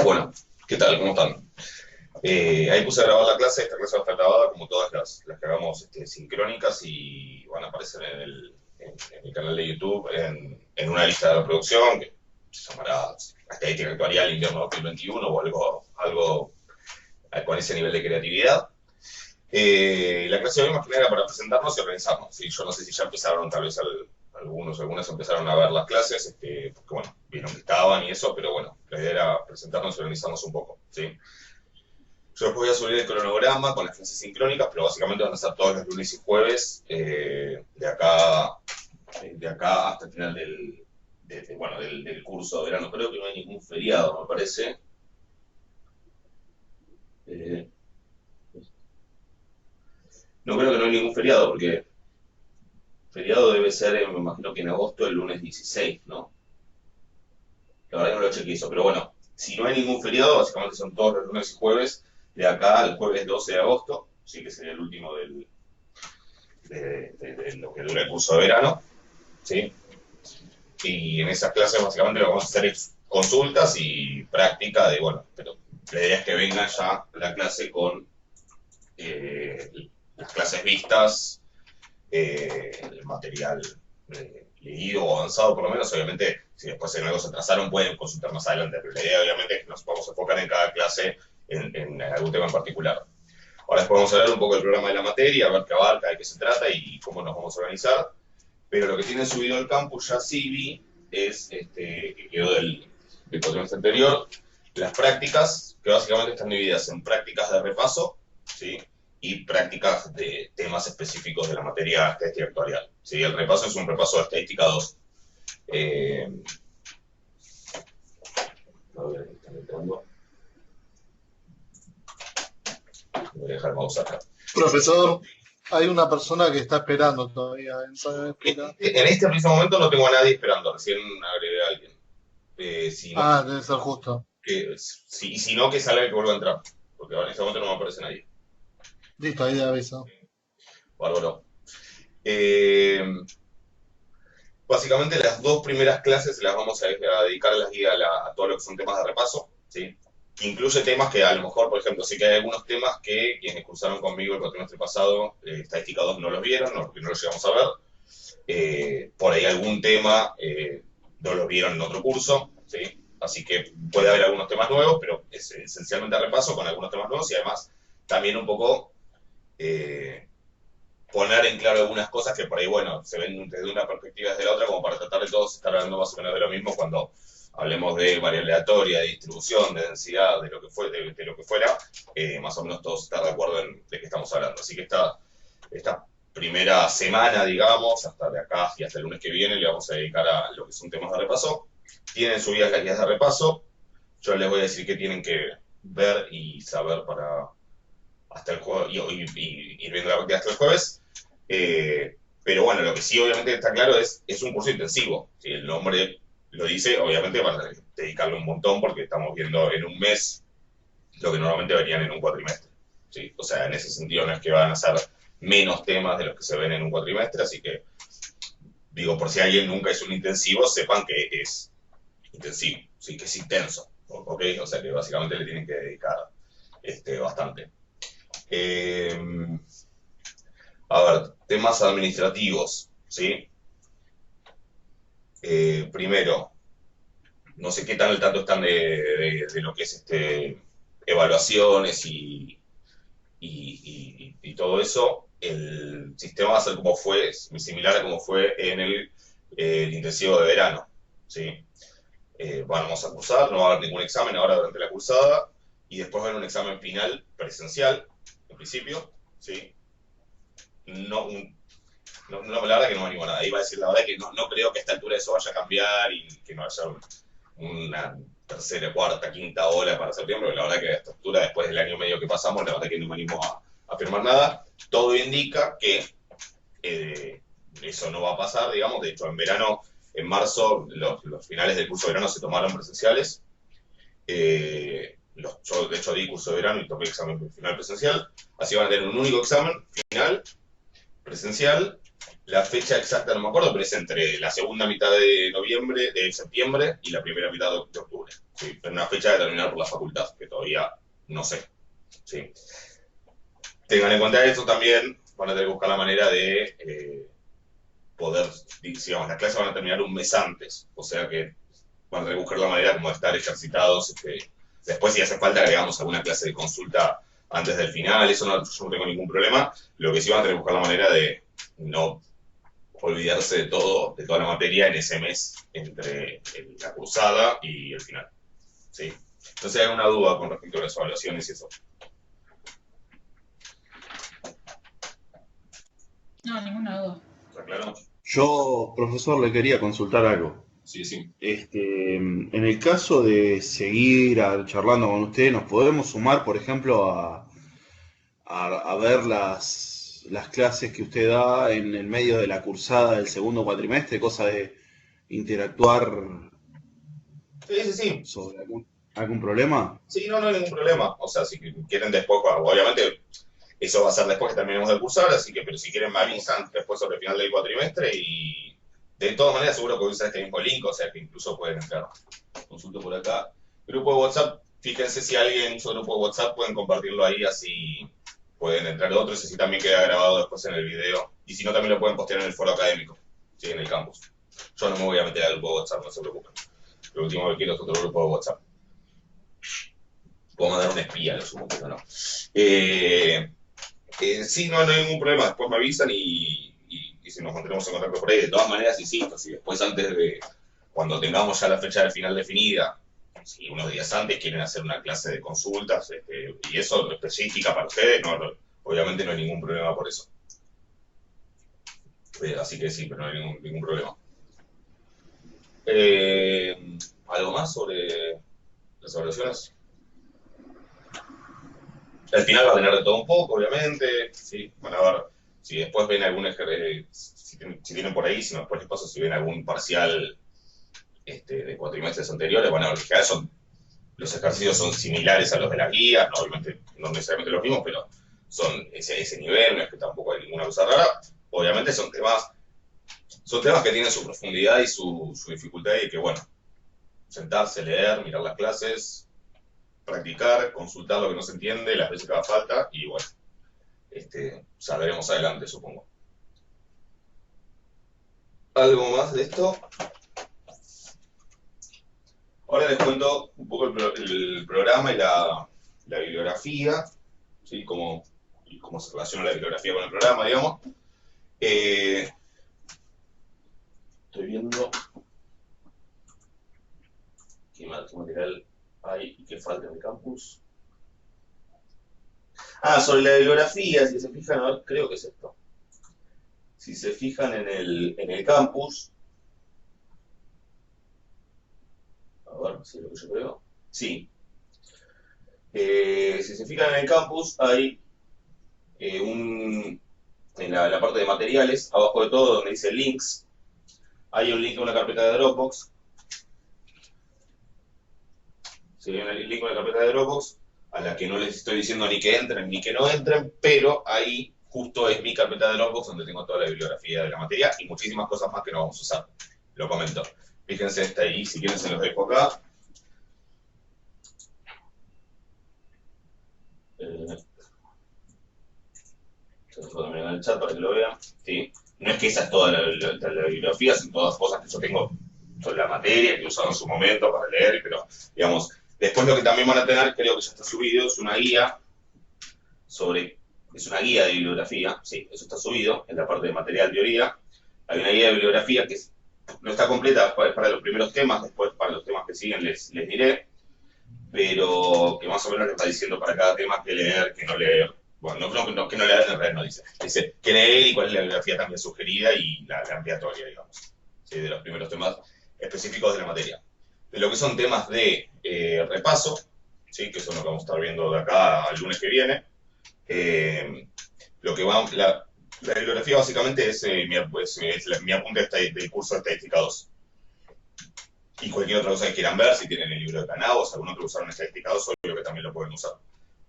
Bueno, ¿qué tal? ¿Cómo están? Ahí puse a grabar la clase. Esta clase va a estar grabada como todas las que hagamos sincrónicas y van a aparecer en el canal de YouTube en una lista de reproducción que se llamará Estadística Actuarial Invierno 2021 o algo con ese nivel de creatividad. La clase de hoy más que nada era para presentarnos y organizarnos. ¿Sí? Yo no sé si ya empezaron, tal vez algunas empezaron a ver las clases, porque bueno, vieron que estaban y eso, pero bueno, la idea era presentarnos y organizarnos un poco. ¿Sí? Yo después voy a subir el cronograma con las clases sincrónicas, pero básicamente van a ser todos los lunes y jueves, de acá hasta el final del curso de verano. Creo que no hay ningún feriado, me parece. Eh, no creo que no hay ningún feriado, porque feriado debe ser, me imagino que en agosto, el lunes 16, ¿no? La verdad que no lo chequeé eso, pero bueno, si no hay ningún feriado, básicamente son todos los lunes y jueves, de acá al jueves 12 de agosto, sí que sería el último de lo que dura el curso de verano, ¿sí? Y en esas clases básicamente lo que vamos a hacer es consultas y práctica de, bueno, pero la idea es que venga ya la clase con eh, las clases vistas, el material leído o avanzado por lo menos. Obviamente, si después en algo se atrasaron pueden consultar más adelante, pero la idea obviamente es que nos vamos a enfocar en cada clase en algún tema en particular. Ahora después vamos a hablar un poco del programa de la materia, a ver qué abarca, de qué se trata y cómo nos vamos a organizar. Pero lo que tiene subido el campus ya sí vi es, que quedó del cuatrimestre anterior, las prácticas, que básicamente están divididas en prácticas de repaso, ¿sí? Y prácticas de temas específicos de la materia estadística actuarial. ¿Sí? El repaso es un repaso de estadística 2. Eh, a ver, están entrando. Voy a dejar el mouse acá. Profesor, hay una persona que está esperando todavía en sala de espera. En este preciso momento no tengo a nadie esperando, recién agregué a alguien. Si no, Ah, debe ser justo. si no, que salga y que vuelva a entrar, porque ahora en este momento no me aparece nadie. Listo, ahí de aviso. Bárbaro. Eh, Básicamente las dos primeras clases las vamos a dedicar a todo lo que son temas de repaso, ¿sí? Que incluye temas que a lo mejor, por ejemplo, sí que hay algunos temas que quienes cursaron conmigo el cuatrimestre pasado, estadística 2 no los vieron, no, porque no los llegamos a ver. Por ahí algún tema no lo vieron en otro curso, ¿sí? Así que puede haber algunos temas nuevos, pero es esencialmente repaso con algunos temas nuevos y además también un poco eh, poner en claro algunas cosas que por ahí, bueno, se ven desde una perspectiva y desde la otra, como para tratar de todos estar hablando más o menos de lo mismo cuando hablemos de variable aleatoria, de distribución, de densidad, de lo que fuera, más o menos todos estar de acuerdo en de qué estamos hablando. Así que esta primera semana, digamos, hasta de acá y hasta el lunes que viene, le vamos a dedicar a lo que son temas de repaso. Tienen subidas las guías de repaso. Yo les voy a decir qué tienen que ver y saber para hasta el jueves y ir viendo la partida hasta el jueves. Pero bueno, lo que sí obviamente está claro es un curso intensivo. Si el nombre lo dice, obviamente van a dedicarle un montón porque estamos viendo en un mes lo que normalmente verían en un cuatrimestre. ¿Sí? O sea, en ese sentido no es que van a ser menos temas de los que se ven en un cuatrimestre, así que digo, por si alguien nunca es un intensivo, sepan que es intensivo, sí, que es intenso, ¿ok? O sea que básicamente le tienen que dedicar bastante. Eh, a ver, temas administrativos, ¿sí? Primero, no sé qué tan al tanto están de lo que es evaluaciones y todo eso. El sistema va a ser como fue, similar a como fue en el intensivo de verano, ¿sí? Vamos a cursar, no va a haber ningún examen ahora durante la cursada y después va a haber un examen final presencial, en principio, ¿sí? No, la verdad que no me animo a nada. Iba a decir la verdad que no creo que a esta altura eso vaya a cambiar y que no haya una tercera, cuarta, quinta ola para septiembre. La verdad que a esta altura, después del año y medio que pasamos, la verdad que no me animo a afirmar nada. Todo indica que eh, eso no va a pasar, digamos. De hecho, en verano, en marzo, los finales del curso de verano se tomaron presenciales. Yo, de hecho, di curso de verano y tomé examen final presencial. Así van a tener un único examen final presencial. La fecha exacta no me acuerdo, pero es entre la segunda mitad de noviembre, de septiembre y la primera mitad de octubre. ¿sí? Pero una fecha determinada por la facultad, que todavía no sé. ¿Sí? Tengan en cuenta esto también, van a tener que buscar la manera de poder, digamos, las clases van a terminar un mes antes, o sea que van a tener que buscar la manera como de estar ejercitados. Después, si hace falta, agregamos alguna clase de consulta antes del final, eso no, yo no tengo ningún problema. Lo que sí van a tener que buscar la manera de no olvidarse de todo, de toda la materia en ese mes entre la cursada y el final. ¿Sí? No sé, hay alguna duda con respecto a las evaluaciones y eso. No, ninguna duda. ¿Está claro? Yo, profesor, le quería consultar algo. Sí, sí. En el caso de seguir charlando con usted, ¿nos podemos sumar, por ejemplo, a ver las clases que usted da en el medio de la cursada del segundo cuatrimestre, cosa de interactuar Sí, sí, sí. sobre algún problema? Sí, no, no hay ningún problema. O sea, si quieren después, obviamente eso va a ser después que terminemos de cursar, así que, pero si quieren me avisan después sobre el final del cuatrimestre y de todas maneras seguro que voy a usar este mismo link, o sea que incluso pueden entrar. Consulto por acá. Grupo de WhatsApp, fíjense si alguien usa grupo de WhatsApp, pueden compartirlo ahí, así pueden entrar otros, y así también queda grabado después en el video. Y si no, también lo pueden postear en el foro académico, ¿sí? En el campus. Yo no me voy a meter al grupo de WhatsApp, no se preocupen. Lo último que quiero es otro grupo de WhatsApp. Puedo mandar un espía, lo sumo, pero no. Sí, no, no hay ningún problema. Después me avisan y si nos mantenemos en contacto por ahí. De todas maneras, insisto, si después antes de, cuando tengamos ya la fecha del final definida, si unos días antes quieren hacer una clase de consultas y eso específica para ustedes, obviamente no hay ningún problema por eso. Así que sí, pero no hay ningún problema. ¿Algo más sobre las evaluaciones? Al final va a tener de todo un poco, obviamente, ¿sí? Van a ver si después ven algún si tienen por ahí, si no después les paso si ven algún parcial de cuatrimestres anteriores, van a ver que ya los ejercicios son similares a los de la guía, no, obviamente no necesariamente los mismos, pero son ese nivel, no es que tampoco hay ninguna cosa rara. Obviamente son temas que tienen su profundidad y su dificultad y que, bueno, sentarse, leer, mirar las clases, practicar, consultar lo que no se entiende, las veces que haga falta y bueno, ya veremos adelante, supongo. ¿Algo más de esto? Ahora les cuento un poco el programa y la bibliografía, ¿sí? Cómo se relaciona la bibliografía con el programa, digamos. Estoy viendo qué material hay y qué falta en el campus. Sobre la bibliografía, si se fijan, a ver, creo que es esto. Si se fijan en el campus, a ver si es lo que yo veo. Sí. Si se fijan en el campus, hay en la parte de materiales, abajo de todo, donde dice links, hay un link a una carpeta de Dropbox. Sí, hay un link a una carpeta de Dropbox, a la que no les estoy diciendo ni que entren ni que no entren, pero ahí justo es mi carpeta de Dropbox donde tengo toda la bibliografía de la materia y muchísimas cosas más que no vamos a usar. Lo comento. Fíjense, está ahí, si quieren se los dejo acá. Se los dejo también en el chat para que lo vean. ¿Sí? No es que esa es toda la bibliografía, son todas cosas que yo tengo sobre la materia, que he usado en su momento para leer, pero digamos, después lo que también van a tener, creo que ya está subido, es una guía es una guía de bibliografía, sí, eso está subido en la parte de material teoría. Hay una guía de bibliografía que no está completa para los primeros temas, después para los temas que siguen les diré, pero que más o menos les está diciendo para cada tema qué leer, qué no leer. Bueno, que no leer en realidad no dice. Dice qué leer y cuál es la bibliografía también sugerida y la ampliatoria, digamos, ¿sí? De los primeros temas específicos de la materia. De lo que son temas de repaso, ¿sí? Que son lo que vamos a estar viendo de acá al lunes que viene. La bibliografía básicamente es mi apunte del curso de Estadística 2. Y cualquier otra cosa que quieran ver, si tienen el libro de Canao o si algún otro usaron Estadística 2, obvio que también lo pueden usar.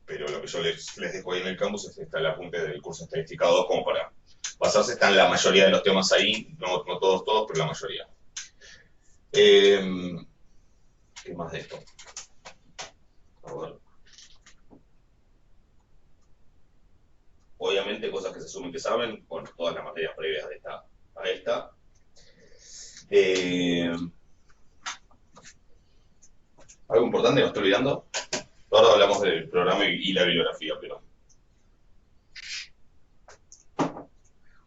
Pero lo que yo les dejo ahí en el campus está el apunte del curso de Estadística 2 como para basarse. Están la mayoría de los temas ahí, no todos, pero la mayoría. ¿Qué más de esto? A ver. Obviamente cosas que se asumen que saben, bueno, todas las materias previas de esta a esta. Algo importante, no estoy olvidando. Ahora hablamos del programa y la bibliografía, pero...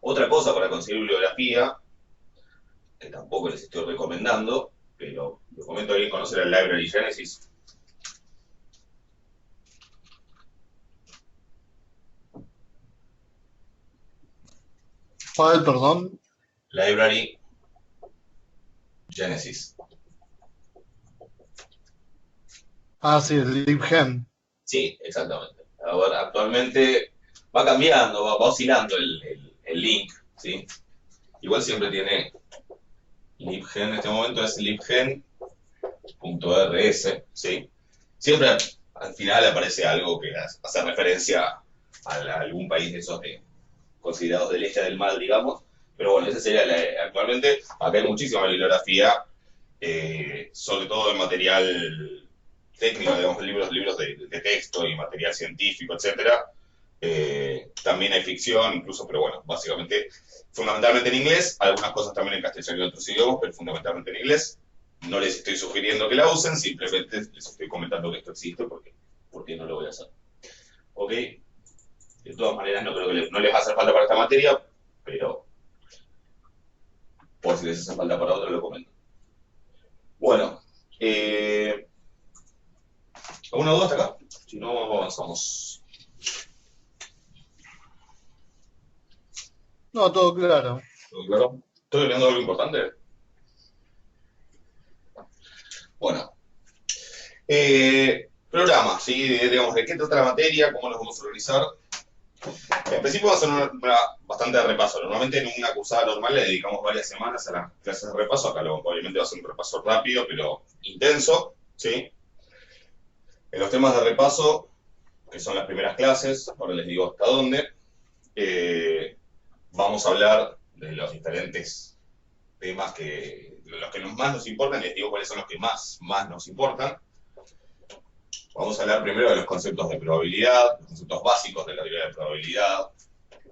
Otra cosa para conseguir bibliografía, que tampoco les estoy recomendando, pero les comento, ¿alguien conoce la Library Genesis? ¿Cuál, perdón? Library Genesis. Ah, sí, el LibGen. Sí, exactamente. Ahora, actualmente va cambiando, va oscilando el link, ¿sí? Igual siempre tiene libgen, en este momento es libgen.rs, ¿sí? Siempre al final aparece algo que hace referencia a algún país de esos considerados del este del mal, digamos. Pero bueno, ese sería actualmente. Acá hay muchísima bibliografía, sobre todo en material técnico, digamos, libros de texto y material científico, etcétera. También hay ficción, incluso, pero bueno, básicamente, fundamentalmente en inglés, algunas cosas también en castellano y otros idiomas, pero fundamentalmente en inglés. No les estoy sugiriendo que la usen, simplemente les estoy comentando que esto existe porque no lo voy a hacer. ¿Ok? De todas maneras, no creo que no les va a hacer falta para esta materia, pero por si les hace falta para otra, lo comento. Bueno, ¿alguna duda hasta acá? Si no, avanzamos. No, todo claro. ¿Todo claro? ¿Estoy olvidando algo importante? Bueno. Programa, ¿sí? Digamos, ¿de qué trata la materia? ¿Cómo nos vamos a organizar? En principio va a ser bastante de repaso. Normalmente en una cursada normal le dedicamos varias semanas a las clases de repaso. Acá obviamente va a ser un repaso rápido, pero intenso, ¿sí? En los temas de repaso, que son las primeras clases, ahora les digo hasta dónde, vamos a hablar de los diferentes temas los que más nos importan, les digo cuáles son los que más nos importan. Vamos a hablar primero de los conceptos de probabilidad, los conceptos básicos de la teoría de probabilidad,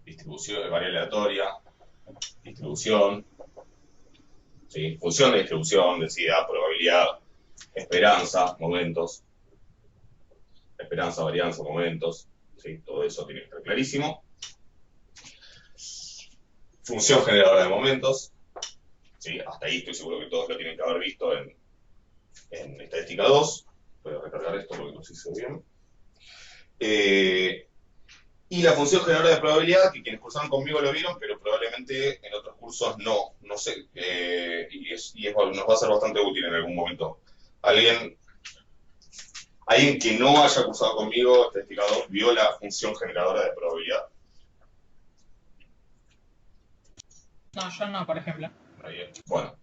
distribución de variable aleatoria, distribución, ¿sí? Función de distribución, densidad, probabilidad, esperanza, momentos, esperanza, varianza, momentos, ¿sí? Todo eso tiene que estar clarísimo. Función generadora de momentos, ¿sí? Hasta ahí estoy seguro que todos lo tienen que haber visto en estadística 2. Voy a recargar esto porque no se hizo bien. Y la función generadora de probabilidad, que quienes cursaron conmigo lo vieron, pero probablemente en otros cursos no sé, nos va a ser bastante útil en algún momento. ¿Alguien que no haya cursado conmigo estadística 2 vio la función generadora de probabilidad? No, yo no, por ejemplo. Bueno.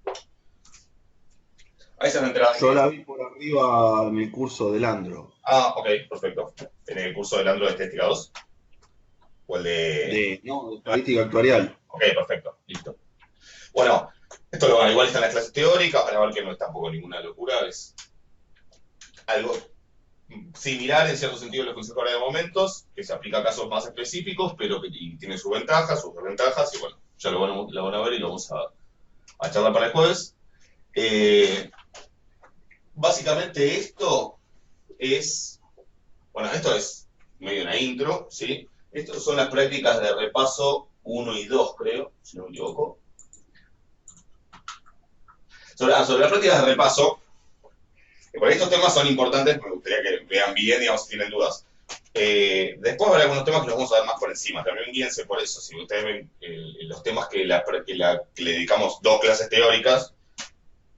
Ahí se han enterado. Yo la vi por arriba en el curso del Andro. Ah, ok, perfecto. ¿En el curso del Andro de Estadística 2? ¿O el de...? No, de estadística actuarial. Ok, perfecto, listo. Bueno, esto igual está en las clases teóricas, van a ver que no es tampoco ninguna locura, es algo similar en cierto sentido a la función generadora de momentos, que se aplica a casos más específicos, pero que tiene sus ventajas, sus desventajas, y bueno, ya lo van a ver y lo vamos a charlar para el jueves. Básicamente esto es medio una intro, ¿sí? Estas son las prácticas de repaso 1 y 2, creo, si no me equivoco. Sobre las prácticas de repaso, por ahí estos temas son importantes, me gustaría que vean bien, digamos, si tienen dudas. Después habrá algunos temas que los vamos a ver más por encima, también guíense por eso. Si ustedes ven los temas que le dedicamos 2 clases teóricas,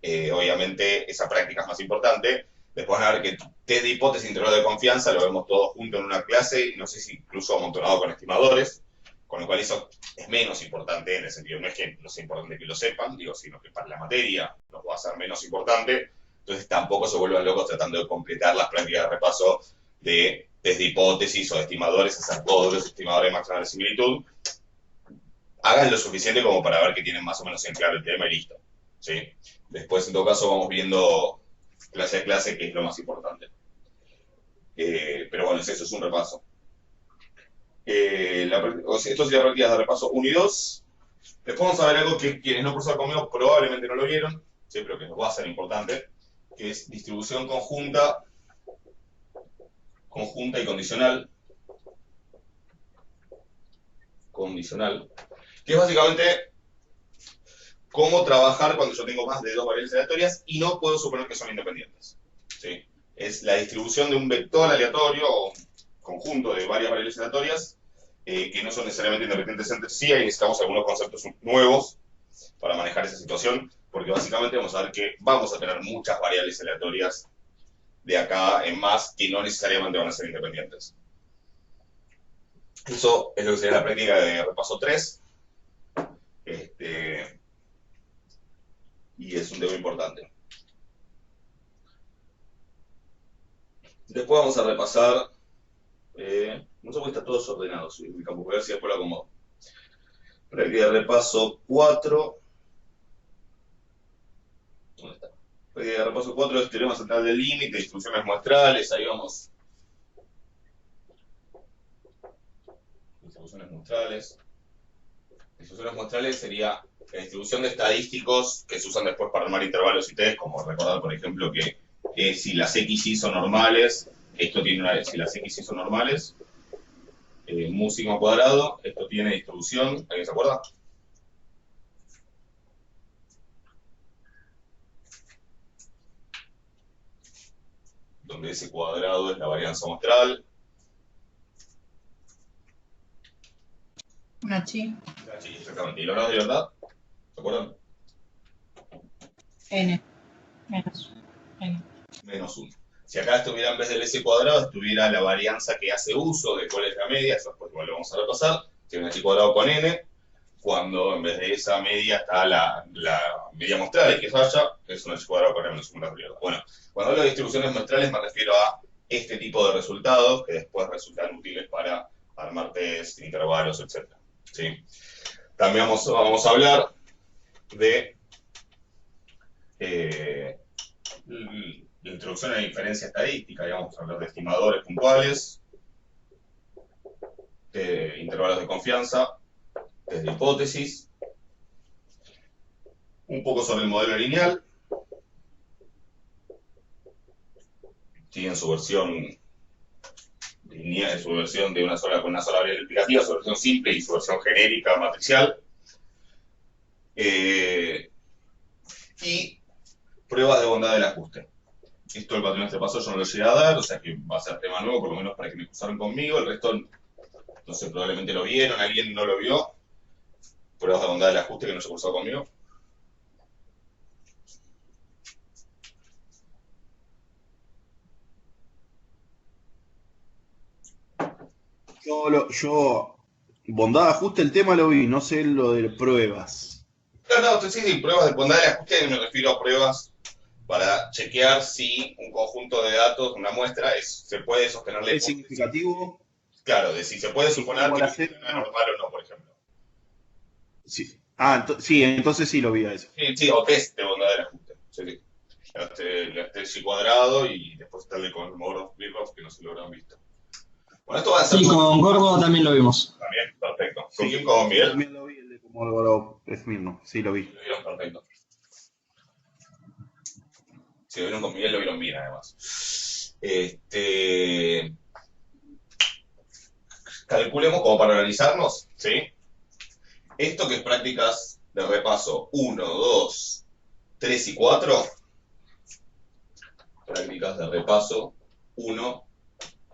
obviamente esa práctica es más importante. Después van a ver que test de hipótesis integral de confianza lo vemos todos juntos en una clase, no sé si incluso amontonado con estimadores, con lo cual eso es menos importante en el sentido, no es que no sea importante que lo sepan, sino que para la materia nos va a ser menos importante. Entonces tampoco se vuelvan locos tratando de completar las prácticas de repaso de test de hipótesis o de estimadores, hacer todos los estimadores máximos de similitud. Hagan lo suficiente como para ver que tienen más o menos en claro el tema y listo, ¿sí? Después, en todo caso, vamos viendo clase a clase, que es lo más importante. Pero bueno, eso es un repaso. Esto sería prácticas de repaso 1 y 2. Después vamos a ver algo que quienes no cursaron conmigo probablemente no lo vieron, sí, pero que nos va a ser importante, que es distribución conjunta y condicional. Que es básicamente cómo trabajar cuando yo tengo más de dos variables aleatorias y no puedo suponer que son independientes. ¿Sí? Es la distribución de un vector aleatorio o un conjunto de varias variables aleatorias que no son necesariamente independientes entre sí, y necesitamos algunos conceptos nuevos para manejar esa situación, porque básicamente vamos a ver que vamos a tener muchas variables aleatorias de acá en más que no necesariamente van a ser independientes. Eso es lo que sería la práctica de repaso 3. Y es un tema importante. Después vamos a repasar, no sé por qué está todo desordenado, mi campo, voy a ver si después lo acomodo. Práctica de repaso 4. ¿Dónde está? Práctica de repaso 4 es teorema central del límite, distribuciones muestrales, ahí vamos. Distribuciones muestrales. Distribuciones muestrales sería la distribución de estadísticos que se usan después para armar intervalos y test, como recordar, por ejemplo, que si las XY son normales, esto tiene una, si las XY son normales, mu sigma cuadrado, esto tiene distribución, ¿alguien se acuerda? Donde ese cuadrado es la varianza muestral. Una chi. La chi, exactamente. ¿Y los grados de libertad? ¿Se acuerdan? N. Menos. N. Menos 1. Si acá estuviera en vez del S cuadrado, estuviera la varianza que hace uso de cuál es la media, eso después igual lo vamos a repasar, tiene una chi cuadrado con N, cuando en vez de esa media está la media muestral, y que falla, es una chi cuadrado con N menos 1. Bueno, cuando hablo de distribuciones muestrales me refiero a este tipo de resultados que después resultan útiles para armar test, intervalos, etc. ¿Sí? También vamos a hablar de la introducción a la inferencia estadística, y vamos a hablar de estimadores puntuales, de intervalos de confianza, de hipótesis, un poco sobre el modelo lineal, ¿sí? En su versión lineal, su versión de con una sola variable explicativa, su versión simple y su versión genérica matricial, y pruebas de bondad del ajuste. Esto el patrón de este paso yo no lo llegué a dar, o sea que va a ser tema nuevo, por lo menos para que me cursaron conmigo. El resto, no sé, probablemente lo vieron, alguien no lo vio. Pruebas de bondad del ajuste que no se cursó conmigo. Yo, bondad de ajuste, el tema lo vi, no sé lo de pruebas. No, sí, pruebas de bondad del ajuste, me refiero a pruebas para chequear si un conjunto de datos, una muestra, se puede sostener la ¿Es significativo? Claro, de si se puede suponer que es normal o no, por ejemplo. Sí. Sí, entonces sí lo vi a eso. Sí, o test de bondad del ajuste. Sí. Este y cuadrado y después estarle con Moros Birroff que no se lo habrán visto. Bueno, esto va a ser. Sí, con Gordo también lo vimos. También, perfecto. ¿Con quién? ¿Con Miguel? También lo vi, el de Comodoro es mismo, sí lo vi. Lo vieron perfecto. Si lo vieron con Miguel, lo vieron bien, además. Calculemos como para organizarnos, ¿sí? Esto que es prácticas de repaso 1, 2, 3 y 4. Prácticas de repaso 1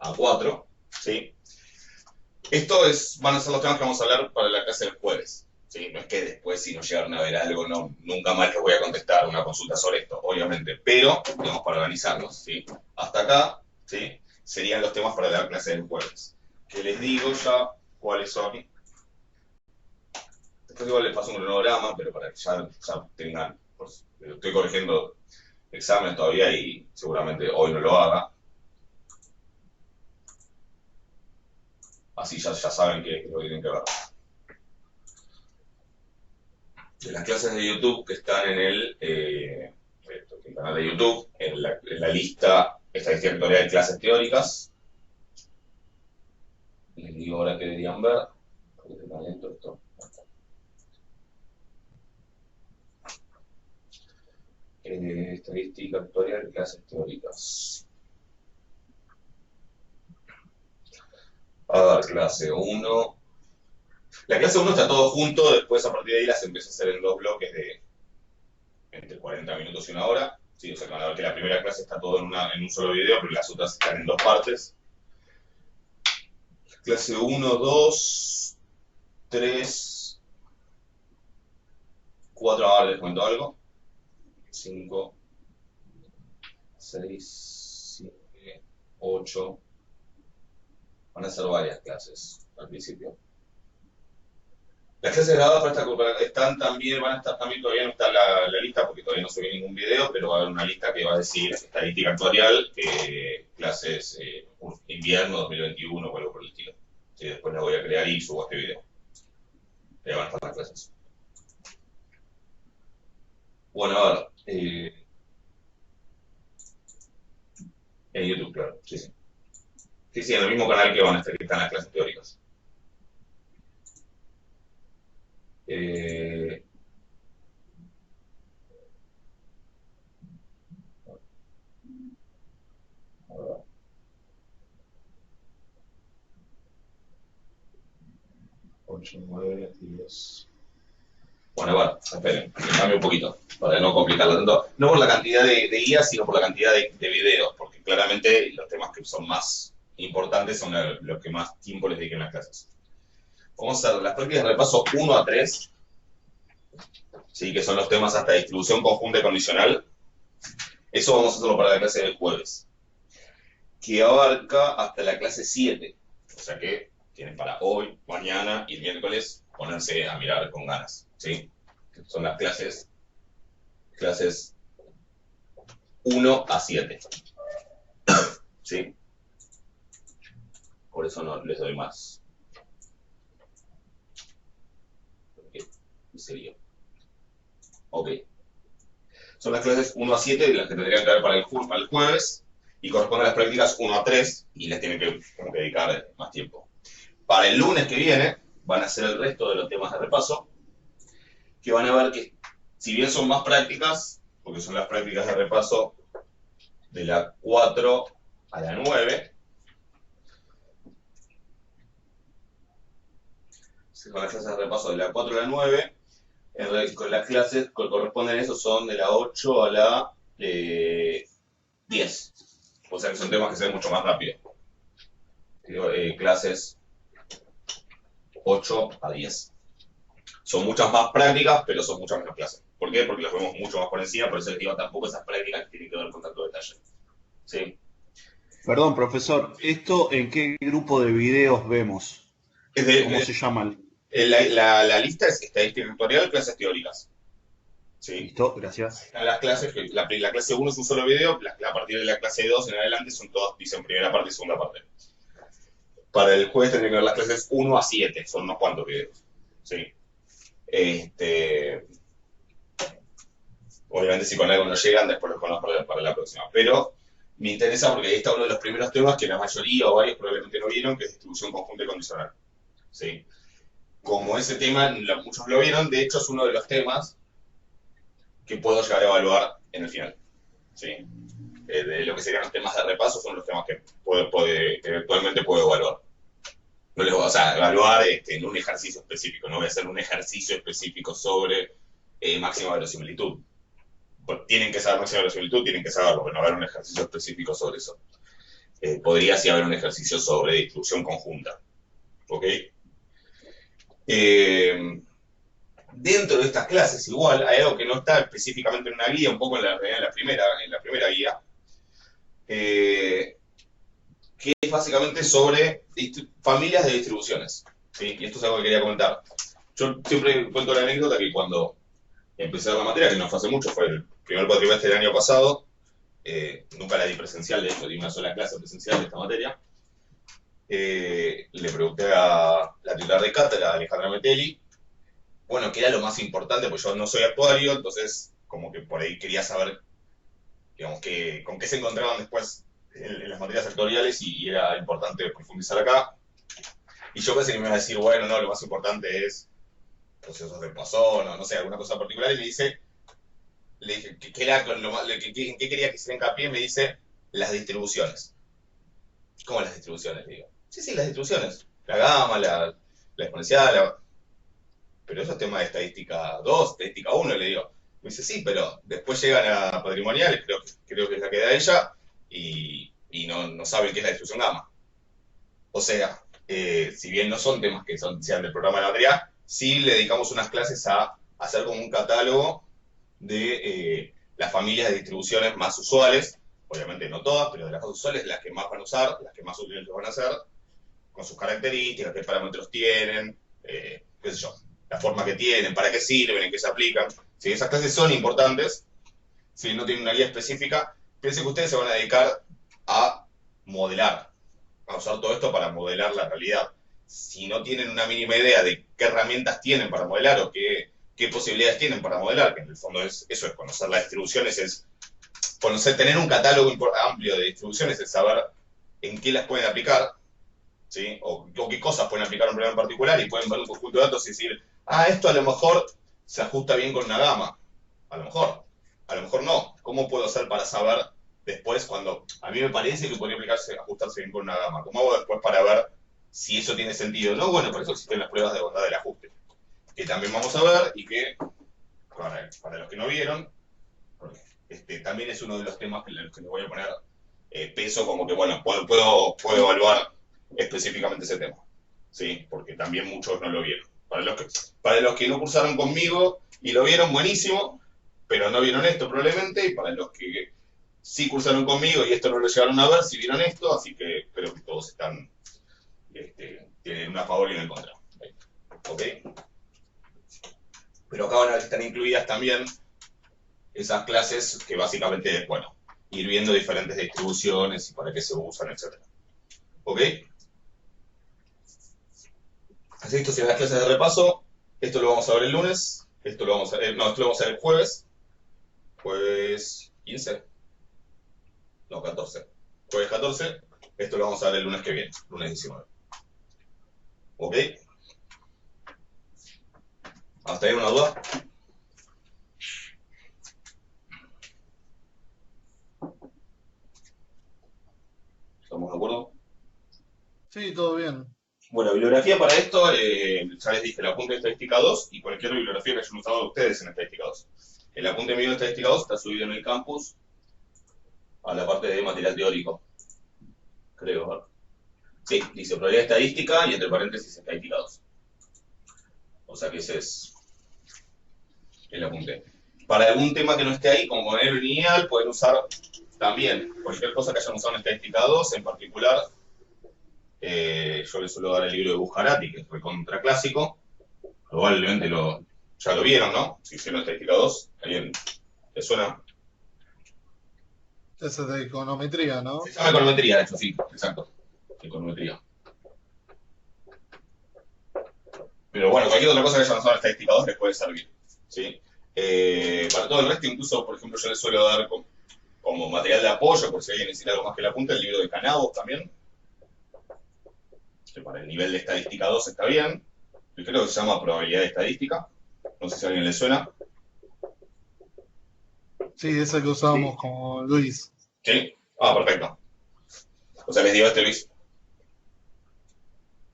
a 4, ¿sí? Van a ser los temas que vamos a hablar para la clase del jueves, ¿sí? No es que después, si nos llegaron a ver algo, nunca más les voy a contestar una consulta sobre esto, obviamente, pero tenemos para organizarnos, ¿sí? Hasta acá, ¿sí? Serían los temas para la clase del jueves. Que les digo ya cuáles son. Después igual les paso un cronograma, pero para que ya tengan, pues, estoy corrigiendo exámenes todavía y seguramente hoy no lo haga. Así ya saben qué es lo que tienen que ver. De las clases de YouTube que están en el canal de YouTube, en la la lista estadística vectorial de clases teóricas. Les digo ahora que deberían ver, porque está lento esto. Estadística vectorial de clases teóricas. A ver, clase 1. La clase 1 está todo junto, después a partir de ahí las empieza a hacer en 2 bloques de entre 40 minutos y 1 hora. Sí, o sea, van a ver que la primera clase está todo en un solo video, pero las otras están en 2 partes. Clase 1, 2, 3, 4, ahora les cuento algo. 5, 6, 7, 8. Van a ser varias clases al principio. Las clases grabadas están también, van a estar también, todavía no está la lista porque todavía no subí ningún video, pero va a haber una lista que va a decir estadística actuarial, clases invierno 2021 o algo por el estilo. Sí, después la voy a crear y subo este video. Ya van a estar las clases. Bueno, a ver. En YouTube, claro. Sí, sí. Sí, sí, en el mismo canal que van a estar, que están las clases teóricas. A ver. 8, 9, 10. Bueno, esperen, cambio un poquito, para no complicarlo tanto. No por la cantidad de guías, sino por la cantidad de videos, porque claramente los temas que son más importantes son los que más tiempo les dediquen las clases. Vamos a hacer las prácticas de repaso 1 a 3, ¿sí? Que son los temas hasta distribución conjunta y condicional. Eso vamos a hacerlo para la clase del jueves, que abarca hasta la clase 7. O sea que tienen para hoy, mañana y el miércoles ponerse a mirar con ganas, ¿sí? Son las clases 1 a 7, ¿sí? Por eso no les doy más. Sería. Ok. Son las clases 1 a 7 de las que tendrían que ver para el jueves y corresponden a las prácticas 1 a 3 y les tienen que dedicar más tiempo. Para el lunes que viene van a hacer el resto de los temas de repaso, que van a ver que si bien son más prácticas, porque son las prácticas de repaso de la 4 a la 9, son las clases de repaso de la 4 a la 9, con las clases que corresponden a eso son de la 8 a la 10. O sea que son temas que se ven mucho más rápido. Clases 8 a 10. Son muchas más prácticas, pero son muchas menos clases. ¿Por qué? Porque las vemos mucho más por encima, por eso les digo tampoco esas prácticas que tienen que ver con tanto detalle. ¿Sí? Perdón, profesor, ¿esto en qué grupo de videos vemos? ¿Cómo se llaman? La lista es estadística vectorial, clases teóricas. ¿Sí? Listo, gracias. Están las clases, la clase 1 es un solo video, a partir de la clase 2 en adelante son todas, dicen primera parte y segunda parte. Para el jueves tendrían que ver las clases 1 a 7, son unos cuantos videos. ¿Sí? Obviamente si con algo no llegan, después los conozco para la próxima. Pero me interesa porque ahí está uno de los primeros temas que la mayoría o varios probablemente no vieron, que es distribución conjunta y condicional. ¿Sí? Como ese tema, muchos lo vieron, de hecho es uno de los temas que puedo llegar a evaluar en el final. ¿Sí? De lo que serían los temas de repaso son los temas que eventualmente puedo evaluar. No les voy a evaluar en un ejercicio específico, no voy a hacer un ejercicio específico sobre máxima verosimilitud. Tienen que saber máxima verosimilitud, tienen que saberlo, pero no va a haber un ejercicio específico sobre eso. Podría sí haber un ejercicio sobre distribución conjunta. ¿Ok? Dentro de estas clases, igual, hay algo que no está específicamente en una guía, un poco en la primera guía, que es básicamente sobre familias de distribuciones. ¿Sí? Y esto es algo que quería comentar. Yo siempre cuento la anécdota que cuando empecé a dar la materia, que no fue hace mucho, fue el primer cuatrimestre del año pasado, nunca la di presencial, de hecho di una sola clase presencial de esta materia, le pregunté a la titular de cátedra, Alejandra Metelli, bueno, qué era lo más importante, porque yo no soy actuario, entonces como que por ahí quería saber digamos, con qué se encontraban después en las materias sectoriales y era importante profundizar acá. Y yo pensé que me iba a decir, bueno, no, lo más importante es procesos de Poisson, o no sé, alguna cosa particular, y le dije, ¿qué era en qué quería que se hincapié? Me dice, las distribuciones. ¿Cómo las distribuciones? Le digo, sí, las distribuciones. La gama, la exponencial, pero eso es tema de estadística 2, estadística 1, le digo. Me dice, sí, pero después llegan a patrimoniales, creo que es la que da ella, y no saben qué es la distribución gamma. O sea, si bien no son temas que sean del programa de la materia, sí le dedicamos unas clases a hacer como un catálogo de las familias de distribuciones más usuales, obviamente no todas, pero de las más usuales, las que más van a usar, las que más útiles van a hacer, con sus características, qué parámetros tienen, qué sé yo, la forma que tienen, para qué sirven, en qué se aplican. Si esas clases son importantes, si no tienen una guía específica, piensen que ustedes se van a dedicar a modelar, a usar todo esto para modelar la realidad. Si no tienen una mínima idea de qué herramientas tienen para modelar o qué posibilidades tienen para modelar, que en el fondo eso es conocer las distribuciones, es conocer, tener un catálogo amplio de distribuciones, es saber en qué las pueden aplicar, ¿sí? O qué cosas pueden aplicar a un problema en particular y pueden ver un conjunto de datos y decir, esto a lo mejor se ajusta bien con una gama, a lo mejor no. ¿Cómo puedo hacer para saber después cuando a mí me parece que podría ajustarse bien con una gama? ¿Cómo hago después para ver si eso tiene sentido? No, bueno, por eso existen las pruebas de bondad del ajuste, que también vamos a ver y que, para los que no vieron, también es uno de los temas que les voy a poner peso, como que, bueno, puedo evaluar específicamente ese tema, ¿sí? Porque también muchos no lo vieron. Para los que no cursaron conmigo y lo vieron, buenísimo, pero no vieron esto probablemente, y para los que sí cursaron conmigo y esto no lo llegaron a ver, sí vieron esto, así que espero que todos tienen una a favor y una en contra. ¿Ok? Pero acá van a estar incluidas también esas clases que básicamente es, bueno, ir viendo diferentes distribuciones y para qué se usan, etc. ¿Ok? Así esto serán las clases de repaso. Esto lo vamos a ver el lunes. Esto lo vamos a ver el jueves. Jueves 15. No, 14. Jueves 14. Esto lo vamos a ver el lunes que viene. Lunes 19. ¿Ok? ¿Hasta ahí una duda? ¿Estamos de acuerdo? Sí, todo bien. Bueno, bibliografía para esto, ya les dije, el apunte de estadística 2 y cualquier bibliografía que hayan usado ustedes en estadística 2. El apunte mío de estadística 2 está subido en el campus a la parte de material teórico, creo, ¿verdad? Sí, dice probabilidad estadística y entre paréntesis estadística 2. O sea que ese es el apunte. Para algún tema que no esté ahí, como modelo lineal, pueden usar también cualquier cosa que hayan usado en estadística 2, en particular, yo les suelo dar el libro de Bujarati, que es recontra clásico. Probablemente ya lo vieron, ¿no? Si hicieron estadística 2, ¿alguien le suena? Ese es de econometría, ¿no? Se llama econometría, de hecho, sí, exacto. Econometría. Pero bueno, cualquier otra cosa que hayan usado en estadística 2 les puede servir, ¿sí? Para todo el resto, incluso, por ejemplo, yo les suelo dar como material de apoyo, por si alguien necesita algo más que la punta, el libro de Canavos también, que para el nivel de estadística 2 está bien. Yo creo que se llama probabilidad de estadística. No sé si a alguien le suena. Sí, ese que usábamos con Luis. ¿Sí? Perfecto. O sea, les digo Luis.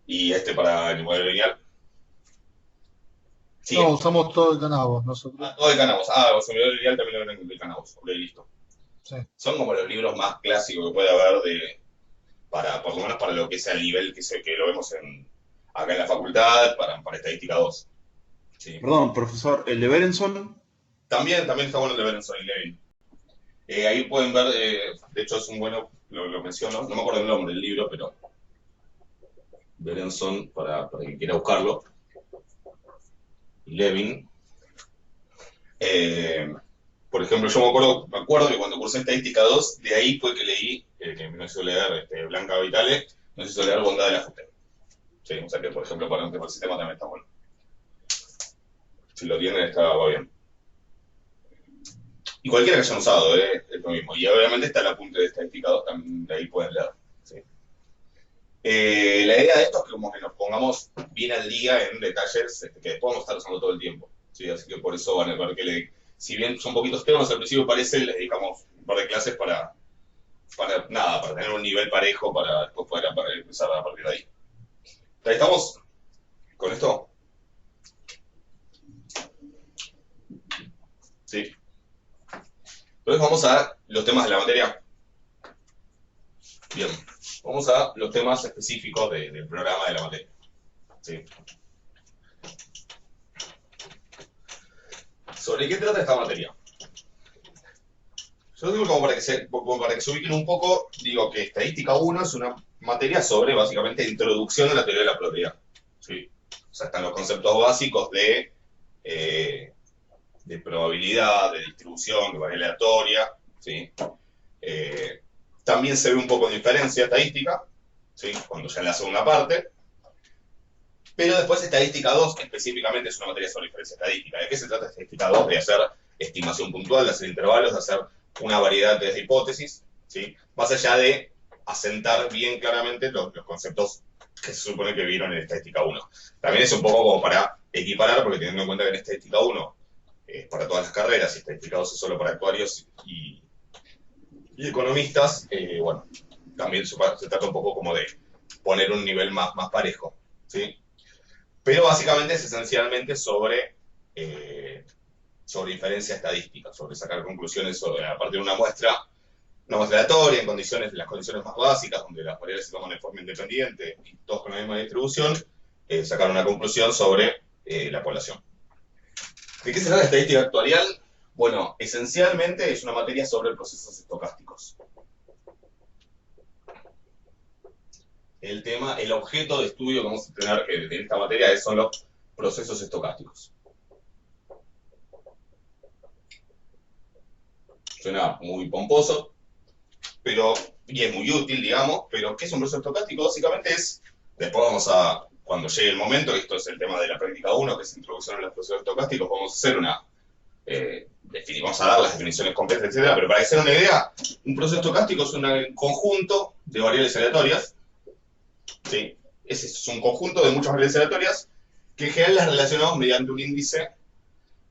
Y para el modelo lineal. Sí. No, usamos todo el Canavos nosotros. Todo de Canavos. Los modelo lineal también lo ven de Canavos. Ok, listo. Sí. Son como los libros más clásicos que puede haber por lo menos para lo que es el nivel que lo vemos acá en la facultad, para estadística 2. Sí. Perdón, profesor, ¿el de Berenson? También está bueno el de Berenson y Levin. Ahí pueden ver, de hecho es un bueno, lo menciono, no me acuerdo el nombre del libro, pero Berenson, para quien quiera buscarlo, y Levin. Por ejemplo, yo me acuerdo que cuando cursé estadística 2, de ahí fue que leí, que me hizo leer Blanca Vitale, nos hizo leer bondad del ajuste. Sí, o sea que, por ejemplo, para un tema del sistema también está bueno. Si lo tienen, va bien. Y cualquiera que hayan usado, es lo mismo. y obviamente está el apunte de estadística 2, también de ahí pueden leer. ¿Sí? La idea de esto es que como que nos pongamos bien al día en detalles que después vamos a estar usando todo el tiempo. ¿Sí? Así que por eso van a ver que, si bien son poquitos temas, al principio parece, les dedicamos un par de clases para tener un nivel parejo para después para empezar a partir de ahí. ¿Ahí estamos? ¿Con esto? Sí. Entonces vamos a los temas de la materia. Bien, vamos a los temas específicos del programa de la materia. ¿Sí? ¿Sobre qué trata esta materia? Yo digo como para que se ubiquen un poco, digo que Estadística 1 es una materia sobre, básicamente, introducción a la teoría de la probabilidad. ¿Sí? O sea, están los conceptos básicos de probabilidad, de distribución, de variable aleatoria. ¿Sí? También se ve un poco de inferencia estadística, ¿sí? Cuando ya en la segunda parte. Pero después Estadística 2 específicamente es una materia sobre inferencia estadística. ¿De qué se trata Estadística 2? De hacer estimación puntual, de hacer intervalos, de hacer una variedad de hipótesis, ¿sí? Más allá de asentar bien claramente los conceptos que se supone que vieron en Estadística 1. También es un poco como para equiparar, porque teniendo en cuenta que en Estadística 1 es para todas las carreras y Estadística 2 es solo para actuarios y economistas, bueno, también se trata un poco como de poner un nivel más parejo, ¿sí? Pero básicamente es esencialmente sobre inferencia estadística, sobre sacar conclusiones a partir de una muestra aleatoria, en las condiciones más básicas, donde las variables se toman de forma independiente y todos con la misma distribución, sacar una conclusión sobre la población. ¿De qué se trata estadística actuarial? Bueno, esencialmente es una materia sobre procesos estocásticos. El objeto de estudio que vamos a tener en esta materia son los procesos estocásticos. Suena muy pomposo, y es muy útil, digamos, pero ¿qué es un proceso estocástico? Básicamente después cuando llegue el momento, esto es el tema de la práctica 1, que es introducción a los procesos estocásticos, vamos a hacer vamos a dar las definiciones completas, etc. Pero para que se den una idea, un proceso estocástico es un conjunto de variables aleatorias. ¿Sí? Ese es un conjunto de muchas variables aleatorias que en general las relacionamos mediante un índice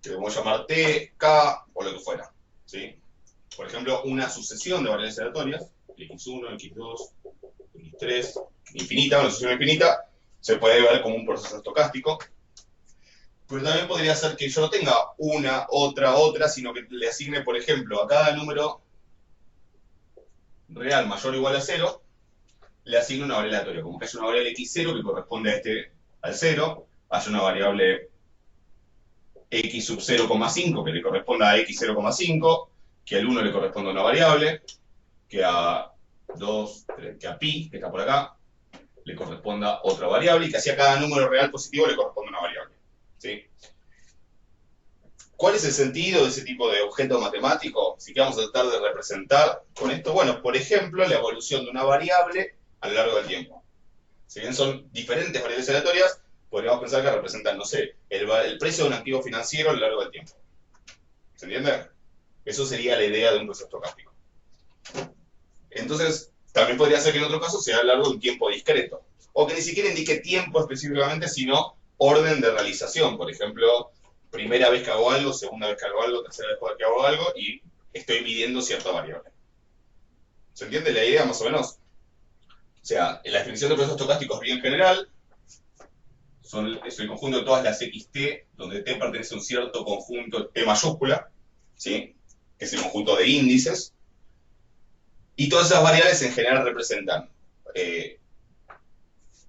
que podemos llamar T, K o lo que fuera. ¿Sí? Por ejemplo, una sucesión de variables aleatorias, x1, x2, x3, infinita, una sucesión infinita, se puede ver como un proceso estocástico. Pero también podría ser que yo no tenga una, otra, sino que le asigne, por ejemplo, a cada número real mayor o igual a 0, le asigno una variable aleatoria, como que haya una variable x0 que corresponde al 0, haya una variable x sub 0,5 que le corresponda a x0,5, que al 1 le corresponda una variable, que a pi, que está por acá, le corresponda otra variable, y que así a cada número real positivo le corresponda una variable. ¿Sí? ¿Cuál es el sentido de ese tipo de objeto matemático? Si que vamos a tratar de representar con esto, bueno, por ejemplo, la evolución de una variable a lo largo del tiempo. Si bien son diferentes variables aleatorias, podríamos pensar que representan, no sé, el precio de un activo financiero a lo largo del tiempo. ¿Se entiende? Eso sería la idea de un proceso estocástico. Entonces, también podría ser que en otro caso sea a lo largo de un tiempo discreto. O que ni siquiera indique tiempo específicamente, sino orden de realización. Por ejemplo, primera vez que hago algo, segunda vez que hago algo, tercera vez que hago algo, y estoy midiendo cierta variable. ¿Se entiende la idea más o menos? O sea, en la definición de procesos estocásticos bien general, es el conjunto de todas las xt, donde t pertenece a un cierto conjunto t mayúscula, ¿sí? Que es el conjunto de índices, y todas esas variables en general representan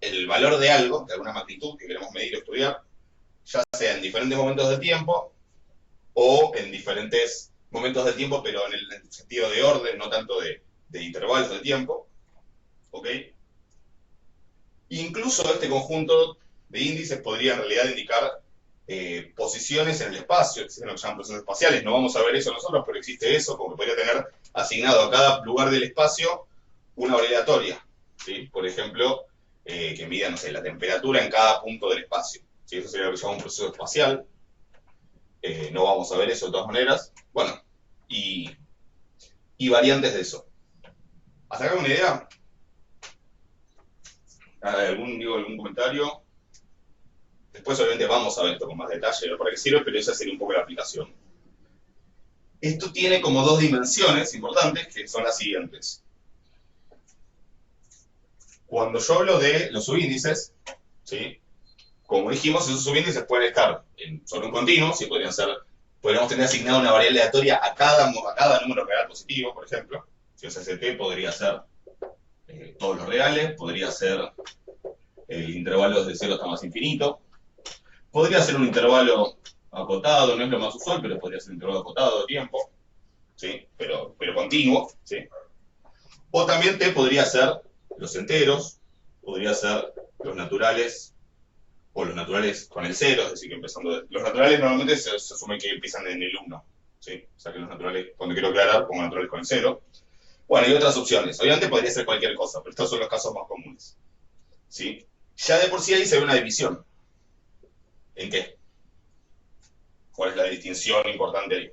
el valor de algo, de alguna magnitud que queremos medir o estudiar, ya sea en diferentes momentos del tiempo, o en diferentes momentos del tiempo, pero en el sentido de orden, no tanto de intervalos de tiempo. ¿Ok? Incluso este conjunto de índices podría en realidad indicar posiciones en el espacio, existen lo que se llaman procesos espaciales. No vamos a ver eso nosotros, pero existe eso, como que podría tener asignado a cada lugar del espacio una variable aleatoria. ¿Sí? Por ejemplo, que mida, no sé, la temperatura en cada punto del espacio. ¿Sí? Eso sería lo que se llama un proceso espacial. No vamos a ver eso de todas maneras. Bueno, y y variantes de eso. ¿Hasta acá una idea? ¿Algún comentario? Después obviamente vamos a ver esto con más detalle, ver para qué sirve, pero esa sería un poco la aplicación. Esto tiene como dos dimensiones importantes, que son las siguientes. Cuando yo hablo de los subíndices, ¿sí? Como dijimos, esos subíndices pueden estar sobre un continuo, ¿sí? Podríamos tener asignada una variable aleatoria a cada número real positivo, por ejemplo. Si es ST, podría ser todos los reales, podría ser el intervalo desde 0 hasta más infinito. Podría ser un intervalo acotado, no es lo más usual, pero podría ser un intervalo acotado de tiempo, ¿sí? Pero continuo, ¿sí? O también T podría ser los enteros, podría ser los naturales, o los naturales con el 0, es decir, que empezando... Los naturales normalmente se asume que empiezan en el 1, ¿sí? O sea que los naturales, cuando quiero aclarar, pongo naturales con el 0. Bueno, y otras opciones. Obviamente podría ser cualquier cosa, pero estos son los casos más comunes, ¿sí? Ya de por sí ahí se ve una división. ¿En qué? ¿Cuál es la distinción importante ahí?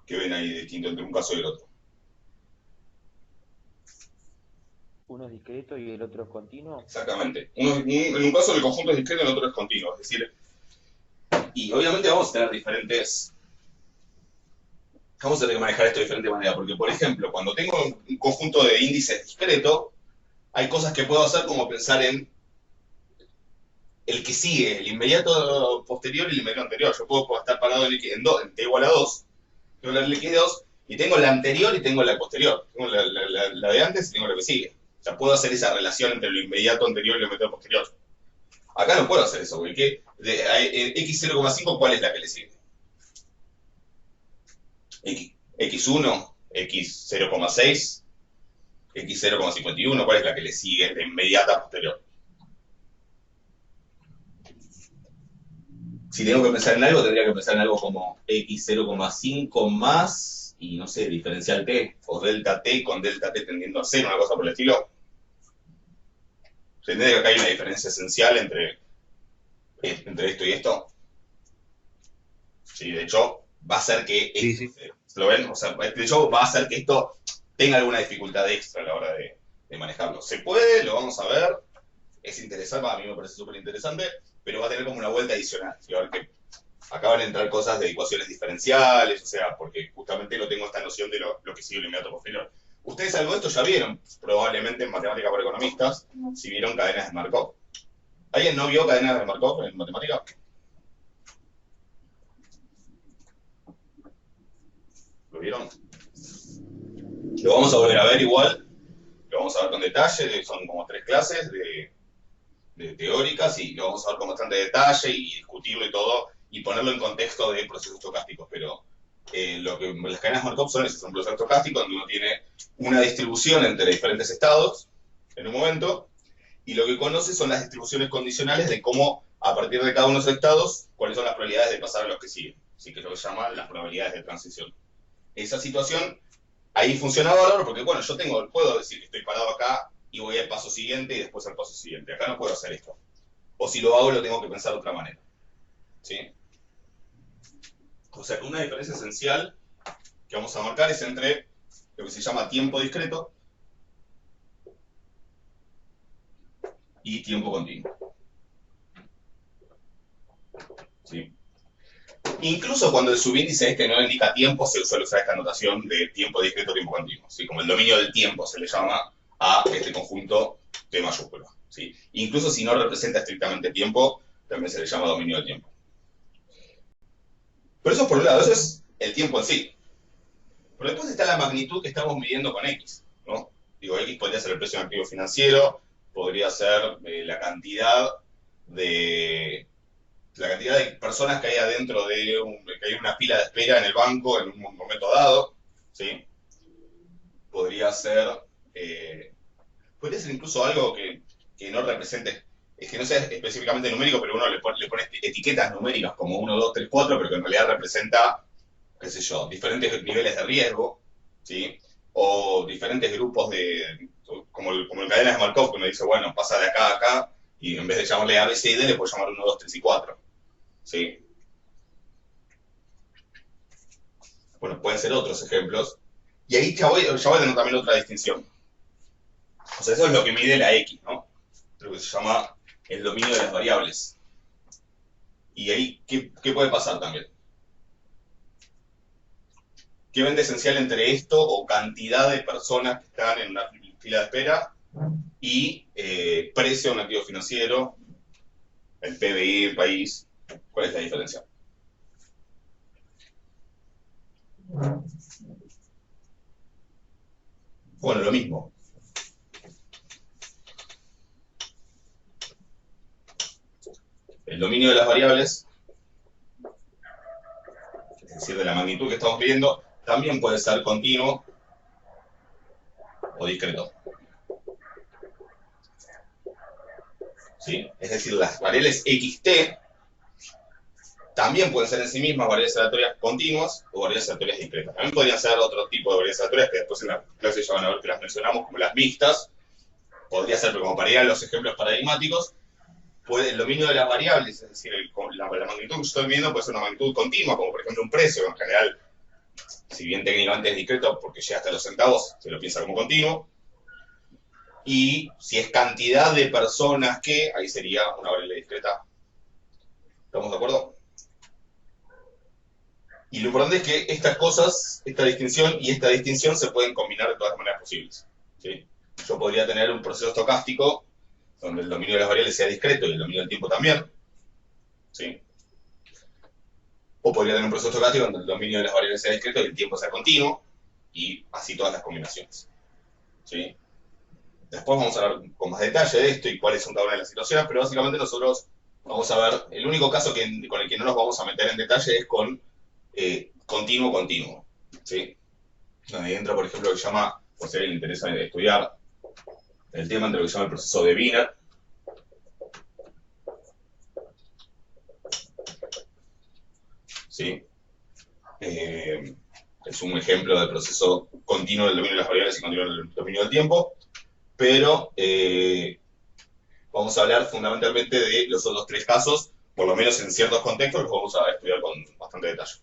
¿Qué ven ahí distinto entre un caso y el otro? Uno es discreto y el otro es continuo. Exactamente. En un caso el conjunto es discreto, en el otro es continuo. Es decir, y obviamente vamos a tener diferentes... Vamos a tener que manejar esto de diferente manera, porque por ejemplo, cuando tengo un conjunto de índices discreto, hay cosas que puedo hacer como pensar en el que sigue, el inmediato posterior y el inmediato anterior. Yo puedo estar parado en T igual a 2, tengo la liquidez 2, y tengo la anterior y tengo la posterior. Tengo la de antes y tengo la que sigue. O sea, puedo hacer esa relación entre lo inmediato anterior y lo inmediato posterior. Acá no puedo hacer eso, porque x0,5, ¿cuál es la que le sigue? X1, X0,6, X0,51, ¿cuál es la que le sigue de inmediata posterior? Si tengo que pensar en algo, tendría que pensar en algo como X0,5 más, y no sé, diferencial T, o delta T con delta T tendiendo a 0, una cosa por el estilo. ¿Se entiende que acá hay una diferencia esencial entre esto y esto? Sí, de hecho, va a hacer que... Sí. ¿Lo ven? O sea, de hecho, va a hacer que esto tenga alguna dificultad extra a la hora de manejarlo. Se puede, lo vamos a ver. Es interesante, a mí me parece súper interesante, pero va a tener como una vuelta adicional. ¿Sí? A ver que acá van a entrar cosas de ecuaciones diferenciales, o sea, porque justamente no tengo esta noción de lo que sigue el inmediato posterior. Ustedes algo de esto ya vieron, probablemente en Matemática para Economistas, si vieron cadenas de Markov. ¿Alguien no vio cadenas de Markov en matemática? ¿Lo vieron? Lo vamos a volver a ver igual, lo vamos a ver con detalle, son como 3 clases de teóricas y lo vamos a ver con bastante detalle y discutirlo y todo y ponerlo en contexto de procesos estocásticos, pero las cadenas Markov son un proceso estocástico donde uno tiene una distribución entre diferentes estados en un momento y lo que conoce son las distribuciones condicionales de cómo a partir de cada uno de esos estados cuáles son las probabilidades de pasar a los que siguen, así que es lo que se llama las probabilidades de transición. Esa situación ahí funciona bárbaro porque, bueno, puedo decir que estoy parado acá y voy al paso siguiente y después al paso siguiente. Acá no puedo hacer esto. O si lo hago, lo tengo que pensar de otra manera. ¿Sí? O sea, una diferencia esencial que vamos a marcar es entre lo que se llama tiempo discreto y tiempo continuo. ¿Sí? Incluso cuando el subíndice este no indica tiempo, se suele usar esta notación de tiempo discreto, tiempo continuo. ¿Sí? Como el dominio del tiempo se le llama a este conjunto T mayúscula. ¿Sí? Incluso si no representa estrictamente tiempo, también se le llama dominio del tiempo. Pero eso por un lado, eso es el tiempo en sí. Pero después está la magnitud que estamos midiendo con X, ¿no? Digo, X podría ser el precio de un activo financiero, podría ser la cantidad de personas que hay adentro que hay una fila de espera en el banco en un momento dado, ¿sí? Podría ser incluso algo que no represente, es que no sea específicamente numérico, pero uno le pone etiquetas numéricas como 1, 2, 3, 4, pero que en realidad representa, qué sé yo, diferentes niveles de riesgo, ¿sí? O diferentes grupos como en cadenas de Markov, que uno dice, bueno, pasa de acá a acá, Y en vez de llamarle A, B, C y D, le puedo llamar 1, 2, 3 y 4. ¿Sí? Bueno, pueden ser otros ejemplos. Y ahí ya voy a tener también otra distinción. O sea, eso es lo que mide la X, ¿no? Lo que se llama el dominio de las variables. Y ahí, ¿qué puede pasar también? ¿Qué vende esencial entre esto o cantidad de personas que están en una fila de espera y precio de un activo financiero, el PBI del país? ¿Cuál es la diferencia? Bueno, lo mismo. El dominio de las variables, es decir, de la magnitud que estamos viendo, también puede ser continuo o discreto. ¿Sí? Es decir, las variables xt también pueden ser en sí mismas variables aleatorias continuas o variables aleatorias discretas. También podrían ser otro tipo de variables aleatorias que después en la clase ya van a ver que las mencionamos, como las mixtas. Podría ser, pero como para ir a los ejemplos paradigmáticos, el dominio de las variables, es decir, la magnitud que estoy viendo puede ser una magnitud continua, como por ejemplo un precio, en general, si bien técnicamente es discreto porque llega hasta los centavos, se lo piensa como continuo. Y si es cantidad de personas que, ahí sería una variable discreta. ¿Estamos de acuerdo? Y lo importante es que estas cosas, esta distinción se pueden combinar de todas las maneras posibles. ¿Sí? Yo podría tener un proceso estocástico donde el dominio de las variables sea discreto y el dominio del tiempo también. ¿Sí? O podría tener un proceso estocástico donde el dominio de las variables sea discreto y el tiempo sea continuo, y así todas las combinaciones. ¿Sí? Después vamos a hablar con más detalle de esto y cuáles son cada una de las situaciones, pero básicamente nosotros vamos a ver, el único caso con el que no nos vamos a meter en detalle es con continuo. ¿Sí? Donde ahí entra, por ejemplo, lo que se llama, por si a alguien le interesa estudiar el tema, entre lo que se llama el proceso de Wiener. ¿Sí? Es un ejemplo del proceso continuo del dominio de las variables y continuo del dominio del tiempo, pero vamos a hablar fundamentalmente de los otros tres casos, por lo menos en ciertos contextos, los vamos a estudiar con bastante detalle.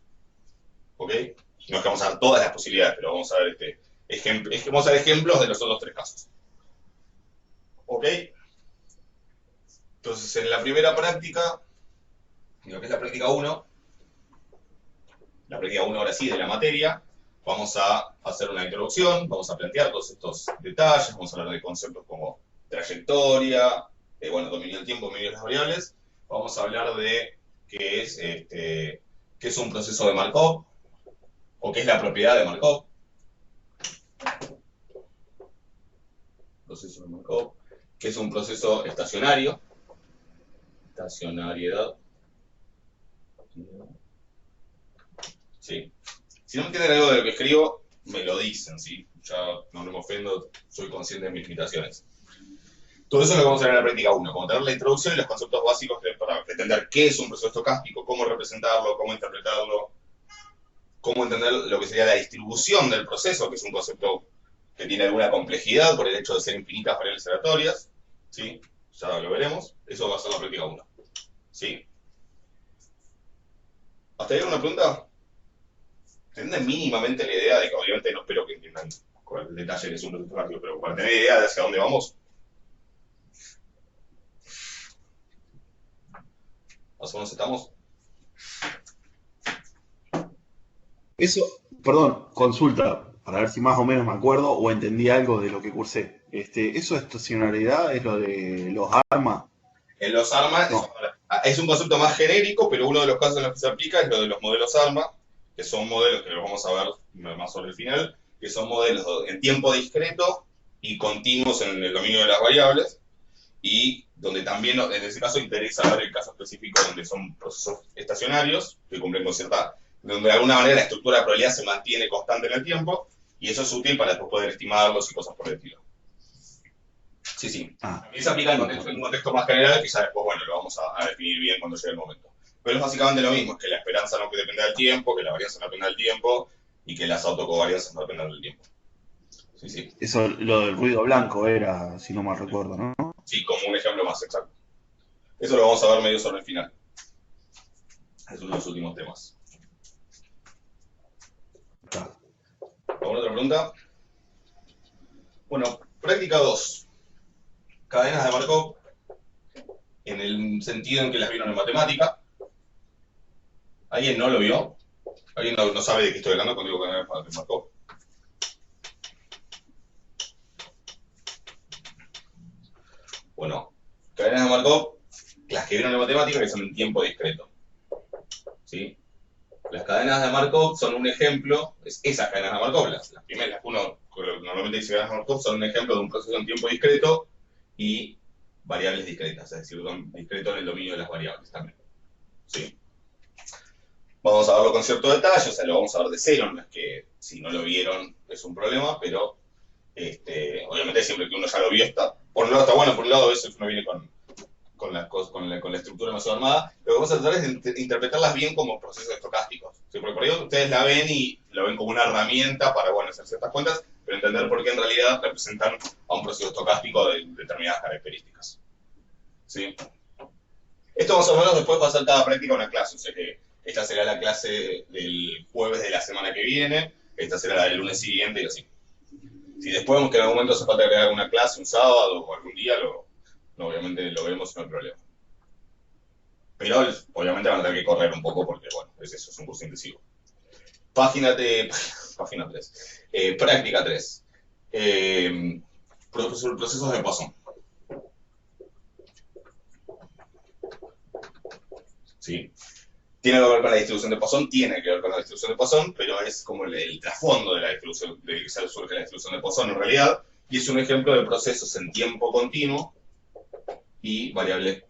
¿Ok? No es que vamos a dar todas las posibilidades, pero vamos a ver vamos a ver ejemplos de los otros tres casos. ¿Ok? Entonces, en la primera práctica, lo que es la práctica 1, ahora sí de la materia, vamos a hacer una introducción, vamos a plantear todos estos detalles, vamos a hablar de conceptos como trayectoria, dominio del tiempo, dominio de las variables, vamos a hablar de qué es un proceso de Markov, o qué es la propiedad de Markov. Proceso de Markov, que es un proceso estacionario, estacionariedad. ¿Sí? Si no entienden algo de lo que escribo, me lo dicen, ¿sí? Ya no me ofendo, soy consciente de mis limitaciones. Todo eso es lo que vamos a ver en la práctica 1, como tener la introducción y los conceptos básicos para entender qué es un proceso estocástico, cómo representarlo, cómo interpretarlo, cómo entender lo que sería la distribución del proceso, que es un concepto que tiene alguna complejidad por el hecho de ser infinitas variables aleatorias, ¿sí? Ya lo veremos, eso va a ser la práctica 1, ¿sí? ¿Hasta ahí alguna pregunta? ¿Entienden mínimamente la idea de que obviamente no espero que entiendan con el detalle que es un proceso rápido, pero para tener idea de hacia dónde vamos? ¿Más o menos estamos? Eso, perdón, consulta, para ver si más o menos me acuerdo o entendí algo de lo que cursé. ¿Eso de estacionalidad es lo de los armas? En los ARMA No. es un concepto más genérico, pero uno de los casos en los que se aplica es lo de los modelos ARMA, que son modelos que los vamos a ver más sobre el final, que son modelos en tiempo discreto y continuos en el dominio de las variables, y donde también en ese caso interesa ver el caso específico donde son procesos estacionarios que cumplen con donde de alguna manera la estructura de probabilidad se mantiene constante en el tiempo, y eso es útil para después poder estimarlos y cosas por el estilo. Sí. También se aplica en un contexto más general que ya después, lo vamos a definir bien cuando llegue el momento. Pero es básicamente lo mismo, es que la esperanza no depende del tiempo, que la varianza no depende del tiempo, y que las autocovarianzas no dependen del tiempo. Sí. Eso, lo del ruido blanco era, si no mal recuerdo, ¿no? Sí, como un ejemplo más exacto. Eso lo vamos a ver medio sobre el final. Es uno de los últimos temas. ¿Alguna otra pregunta? Bueno, práctica 2. Cadenas de Markov, en el sentido en que las vieron en matemática. ¿Alguien no lo vio? ¿Alguien no sabe de qué estoy hablando cuando digo cadenas de Markov? Bueno, cadenas de Markov, las que vieron en matemática, que son en tiempo discreto. ¿Sí? Las cadenas de Markov son un ejemplo, esas cadenas de Markov, las primeras, las que uno normalmente dice cadenas de Markov, son un ejemplo de un proceso en tiempo discreto y variables discretas, es decir, discreto en el dominio de las variables también. ¿Sí? Vamos a verlo con cierto detalle, o sea, lo vamos a ver de cero, no es que si no lo vieron es un problema, pero obviamente siempre que uno ya lo vio está, por un lado está bueno, por un lado a veces uno viene con la estructura demasiado armada, lo que vamos a tratar es de interpretarlas bien como procesos estocásticos. ¿Sí? Porque por ahí ustedes la ven y lo ven como una herramienta para, bueno, hacer ciertas cuentas, pero entender por qué en realidad representan a un proceso estocástico de determinadas características. ¿Sí? Esto más o menos después va a ser cada práctica una clase, o sea que esta será la clase del jueves de la semana que viene, esta será la del lunes siguiente y así. Si después vemos que en algún momento hace falta agregar una clase, un sábado o algún día, obviamente lo vemos, no hay problema. Pero obviamente van a tener que correr un poco porque, bueno, es eso, es un curso intensivo. Página 3. Práctica 3. Procesos de Poisson. ¿Sí? Tiene que ver con la distribución de Poisson, pero es como el trasfondo de la distribución, de que surge la distribución de Poisson en realidad, y es un ejemplo de procesos en tiempo continuo y variables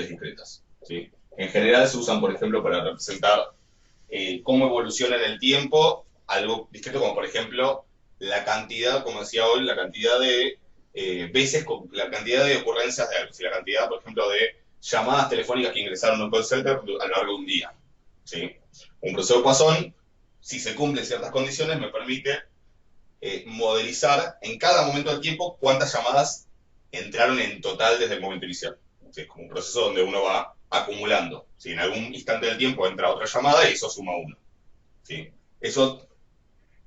discretas. ¿Sí? En general se usan, por ejemplo, para representar cómo evoluciona en el tiempo algo discreto, como por ejemplo la cantidad, como decía hoy, la cantidad de veces, la cantidad de ocurrencias de algo, si la cantidad, por ejemplo, de llamadas telefónicas que ingresaron a un call center a lo largo de un día. ¿Sí? Un proceso de Poisson, si se cumplen ciertas condiciones, me permite modelizar en cada momento del tiempo cuántas llamadas entraron en total desde el momento inicial. ¿Sí? Es como un proceso donde uno va acumulando. ¿Sí? En algún instante del tiempo entra otra llamada y eso suma uno. ¿Sí? Eso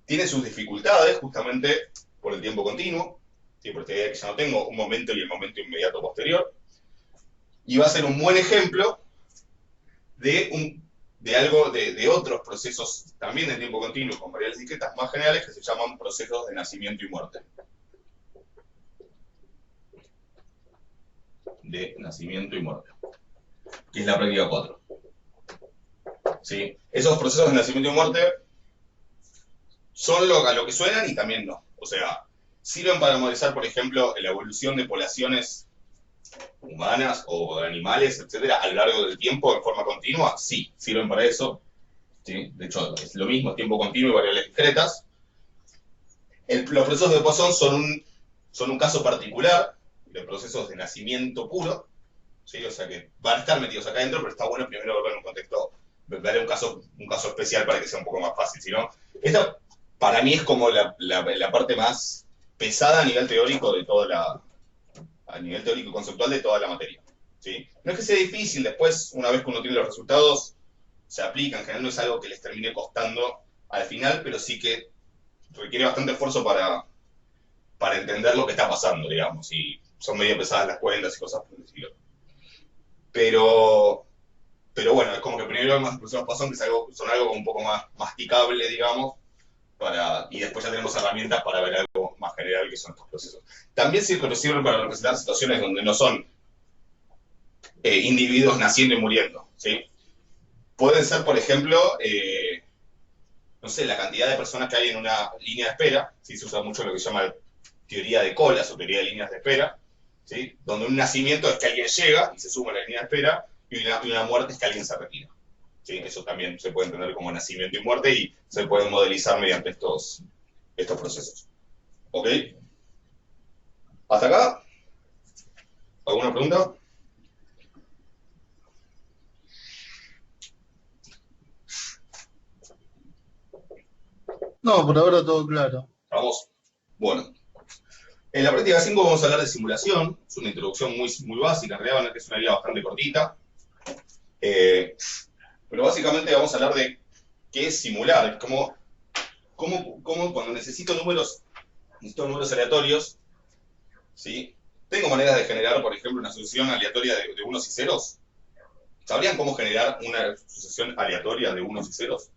tiene sus dificultades justamente por el tiempo continuo, ¿sí? Porque ya no tengo un momento y el momento inmediato posterior. Y va a ser un buen ejemplo de otros procesos también de tiempo continuo con variables discretas más generales que se llaman procesos de nacimiento y muerte. De nacimiento y muerte, que es la práctica 4. ¿Sí? Esos procesos de nacimiento y muerte son a lo que suenan y también no. O sea, sirven para modelizar, por ejemplo, la evolución de poblaciones humanas o de animales, etcétera, a lo largo del tiempo en forma continua. Sí, sirven para eso. ¿Sí? De hecho, es lo mismo, tiempo continuo y variables discretas. Los procesos de Poisson son un caso particular de procesos de nacimiento puro, ¿sí? O sea que van a estar metidos acá adentro, pero está bueno primero verlo en un contexto, ver un caso especial para que sea un poco más fácil. ¿Sí, no? Esta, para mí, es como la parte más pesada a nivel teórico a nivel teórico conceptual de toda la materia. ¿Sí? No es que sea difícil, después, una vez que uno tiene los resultados, se aplica. En general no es algo que les termine costando al final, pero sí que requiere bastante esfuerzo para entender lo que está pasando, digamos, y son medio pesadas las cuentas y cosas por el estilo. Pero bueno, es como que primero más procesos Poisson, que son algo un poco más masticable, digamos, y después ya tenemos herramientas para ver algo más general que son estos procesos. También sirven para representar situaciones donde no son individuos naciendo y muriendo, ¿sí? Pueden ser, por ejemplo, no sé, la cantidad de personas que hay en una línea de espera, ¿sí? Se usa mucho lo que se llama teoría de colas o teoría de líneas de espera, ¿sí? Donde un nacimiento es que alguien llega y se suma a la línea de espera, y una muerte es que alguien se retira. ¿Sí? Eso también se puede entender como nacimiento y muerte y se pueden modelizar mediante estos procesos. ¿Ok? ¿Hasta acá? ¿Alguna pregunta? No, por ahora todo claro. Vamos. Bueno. En la práctica 5 vamos a hablar de simulación, es una introducción muy básica, en realidad es una guía bastante cortita, pero básicamente vamos a hablar de qué es simular, cómo cuando necesito números aleatorios, ¿sí? Tengo maneras de generar, por ejemplo, una sucesión aleatoria de unos y ceros. ¿Sabrían cómo generar una sucesión aleatoria de unos y ceros?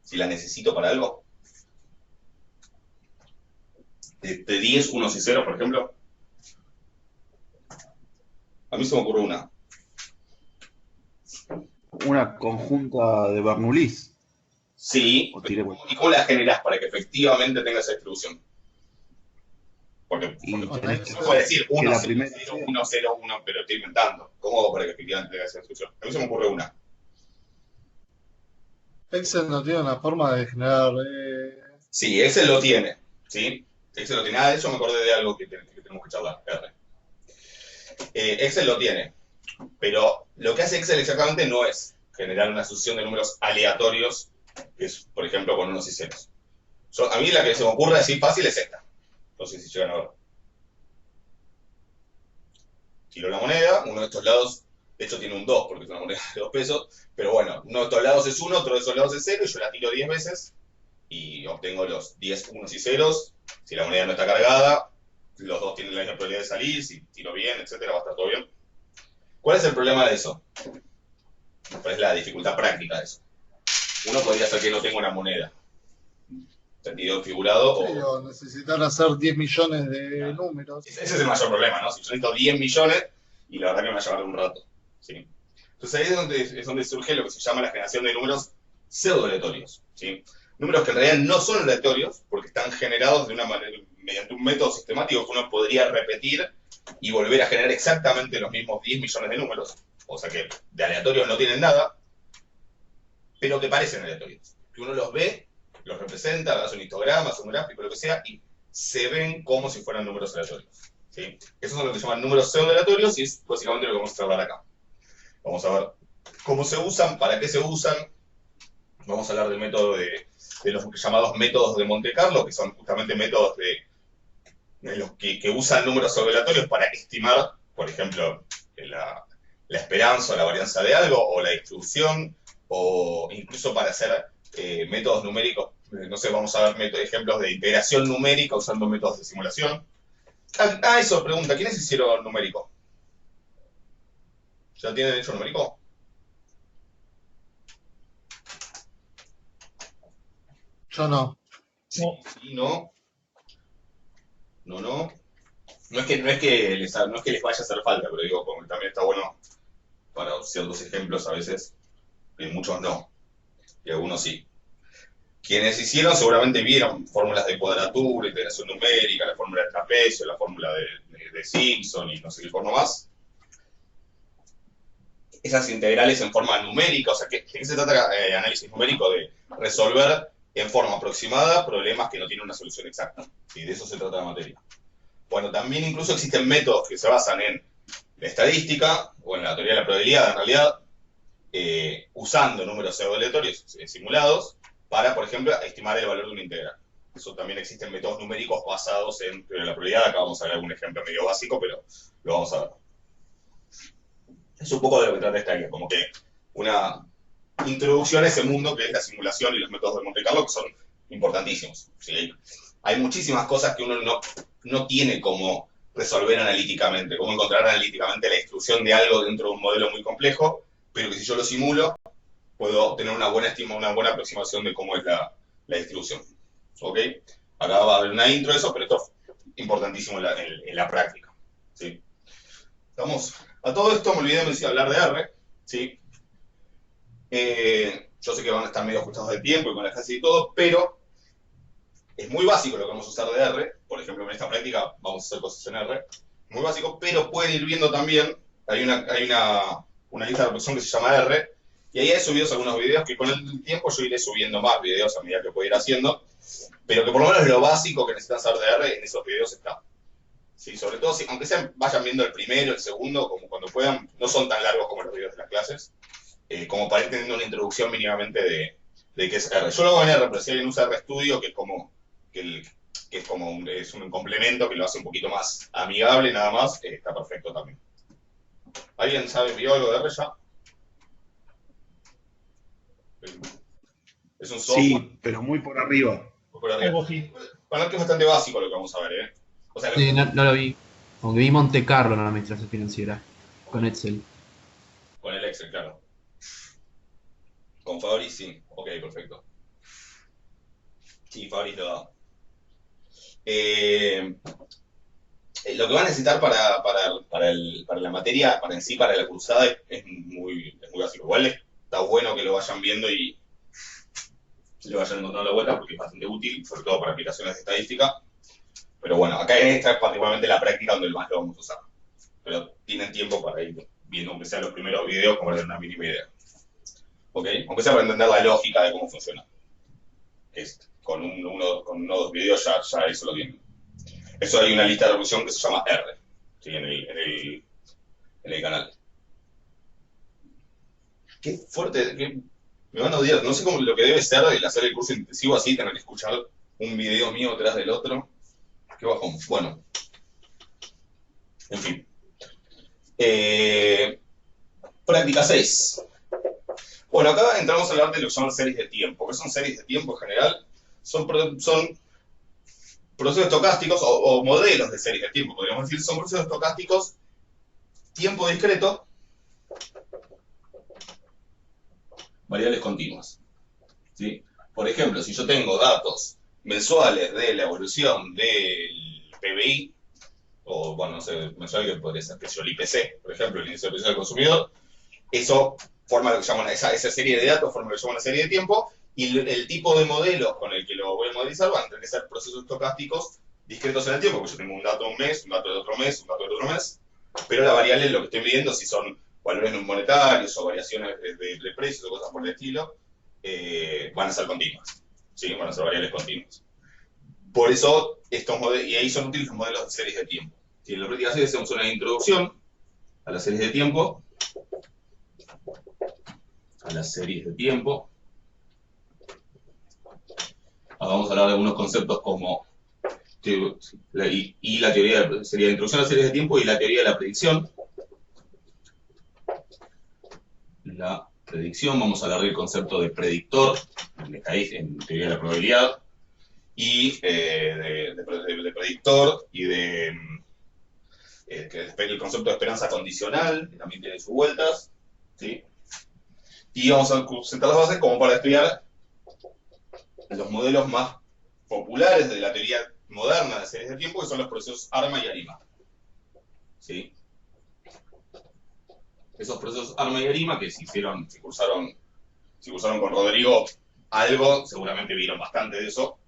Si la necesito para algo. De 10 unos y ceros, por ejemplo. A mí se me ocurre una. Una conjunta de Bernoulli. Sí, ¿y cómo la generás para que efectivamente tenga esa distribución? Porque uno puede decir 1, 0, 1, 0, 1, pero estoy inventando. ¿Cómo hago para que efectivamente tenga esa distribución? A mí se me ocurre una. Excel no tiene una forma de generar... Sí, Excel lo tiene. ¿Sí? Excel lo tiene. De eso me acordé de algo que tenemos que charlar. Excel lo tiene. Pero lo que hace Excel exactamente no es generar una sucesión de números aleatorios, que es, por ejemplo, con unos y ceros. A mí la que se me ocurre así fácil es esta. No sé si llegan a ver. Tiro la moneda, uno de estos lados, de hecho tiene un 2 porque es una moneda de 2 pesos, pero bueno, uno de estos lados es 1, otro de estos lados es 0, y yo la tiro 10 veces y obtengo los 10 unos y ceros. Si la moneda no está cargada, los dos tienen la misma probabilidad de salir, si tiro bien, etcétera, va a estar todo bien. ¿Cuál es el problema de eso? ¿Cuál es la dificultad práctica de eso? Uno podría hacer que no tenga una moneda. Sentido figurado. Sí, o necesitan hacer 10 millones de números. Ese es el mayor problema, ¿no? Si yo necesito 10 millones, y la verdad que me va a llevar un rato. ¿Sí? Entonces ahí es donde surge lo que se llama la generación de números pseudo-aleatorios. ¿Sí? Números que en realidad no son aleatorios, porque están generados de una manera, mediante un método sistemático que uno podría repetir y volver a generar exactamente los mismos 10 millones de números. O sea que de aleatorios no tienen nada, pero que parecen aleatorios. Que uno los ve, los representa, hace un histograma, hace un gráfico, lo que sea, y se ven como si fueran números aleatorios. ¿Sí? Esos son lo que se llaman números pseudo-aleatorios y es básicamente lo que vamos a hablar acá. Vamos a ver cómo se usan, para qué se usan. Vamos a hablar del método de los llamados métodos de Monte Carlo, que son justamente métodos de los que usan números pseudo-aleatorios para estimar, por ejemplo, la esperanza o la varianza de algo, o la distribución, o incluso para hacer métodos numéricos. No sé, vamos a ver ejemplos de integración numérica usando métodos de simulación. Eso, pregunta, ¿quiénes hicieron numérico? ¿Ya tienen hecho numérico? Yo no. Sí, no. No. No es que les vaya a hacer falta, pero digo, como también está bueno para ciertos ejemplos a veces, y muchos no, y algunos sí. Quienes hicieron seguramente vieron fórmulas de cuadratura, integración numérica, la fórmula de trapecio, la fórmula de Simpson y no sé qué forma más. Esas integrales en forma numérica, o sea, ¿de qué se trata análisis numérico? De resolver en forma aproximada problemas que no tienen una solución exacta. ¿Sí? De eso se trata la materia. Bueno, también incluso existen métodos que se basan en la estadística o en la teoría de la probabilidad, en realidad, usando números pseudo-aleatorios simulados para, por ejemplo, estimar el valor de una integral. Eso también existen métodos numéricos basados en teoría de la probabilidad. Acá vamos a ver algún ejemplo medio básico, pero lo vamos a ver. Es un poco de lo que trata esta guía, como que una introducción a ese mundo que es la simulación y los métodos de Monte Carlo, que son importantísimos. ¿Sí? Hay muchísimas cosas que uno no tiene como resolver analíticamente, cómo encontrar analíticamente la distribución de algo dentro de un modelo muy complejo, pero que si yo lo simulo, puedo tener una buena buena aproximación de cómo es la distribución. ¿Ok? Acá va a haber una intro de eso, pero esto es importantísimo en la práctica. ¿Sí? ¿Estamos? A todo esto me olvidé de hablar de R. ¿Sí? Yo sé que van a estar medio ajustados de tiempo y con la clase y todo, pero es muy básico lo que vamos a usar de R. Por ejemplo, en esta práctica vamos a hacer cosas en R. Muy básico, pero pueden ir viendo también, hay una lista de reproducción que se llama R, y ahí he subido algunos videos que con el tiempo yo iré subiendo más videos a medida que pueda ir haciendo, pero que por lo menos lo básico que necesitan saber de R en esos videos está. Sí, sobre todo, aunque vayan viendo el primero, el segundo, como cuando puedan, no son tan largos como los videos de las clases, como para ir teniendo una introducción mínimamente de qué es R. Yo lo hago en R, pero si alguien usa RStudio, que es como que que es como es un complemento que lo hace un poquito más amigable, nada más, está perfecto también. ¿Alguien sabe, vio algo de R ya? Es un software Sí, pero muy por arriba. por arriba. Algo sí. Para que es bastante básico lo que vamos a ver, ¿eh? O sea, Sí, no lo vi. Aunque vi Monte Carlo en la administración financiera. Con Excel. con el Excel, claro. Con Fabri, sí. Ok, perfecto. Sí, Fabri lo da. Eh, lo que va a necesitar para la materia, para en sí, para la cursada, es muy básico. Igual está bueno que lo vayan viendo y le vayan encontrando la vuelta porque es bastante útil, sobre todo para aplicaciones de estadística. Pero bueno, acá en esta es particularmente la práctica donde más lo vamos a usar. Pero tienen tiempo para ir viendo, aunque sea los primeros videos, como para tener una mínima idea. ¿Ok? Aunque sea para entender la lógica de cómo funciona. Con uno o dos videos ya eso lo tienen. Eso hay una lista de reproducción que se llama R, ¿sí? en el canal. Qué fuerte, me van a odiar. No sé cómo lo que debe ser el hacer el curso intensivo así, tener que escuchar un video mío tras del otro. Qué bajón. Bueno, en fin. Práctica 6. Bueno, acá entramos a hablar de lo que llaman series de tiempo. ¿Qué son series de tiempo en general? Son procesos estocásticos o modelos de series de tiempo, podríamos decir. Son procesos estocásticos, tiempo discreto, variables continuas. ¿Sí? Por ejemplo, si yo tengo datos mensuales de la evolución del PBI, o bueno, no sé, mensual que podría ser que yo el IPC, por ejemplo, el índice de precio del consumidor, eso forma lo que llaman, esa serie de datos forma lo que llaman una serie de tiempo, y el tipo de modelo con el que lo voy a modelizar van a tener que ser procesos estocásticos discretos en el tiempo, porque yo tengo un dato de un mes, un dato de otro mes, un dato de otro mes, pero la variable es lo que estoy midiendo, si son valores no monetarios o variaciones de precios o cosas por el estilo, van a ser continuas, ¿sí? Van a ser variables continuas. Por eso, estos modelos, y ahí son útiles los modelos de series de tiempo. Si en la práctica 6 hacemos una introducción a las series de tiempo, vamos a hablar de algunos conceptos como la teoría sería la introducción a las series de tiempo y la teoría de la predicción. La predicción, vamos a hablar del concepto de predictor en teoría de la probabilidad, y de predictor y el concepto de esperanza condicional, que también tiene sus vueltas, ¿sí? Y vamos a sentar las bases como para estudiar los modelos más populares de la teoría moderna de series de tiempo, que son los procesos ARMA y ARIMA. ¿Sí? Esos procesos ARMA y ARIMA, que si cursaron con Rodrigo algo, seguramente vieron bastante de eso,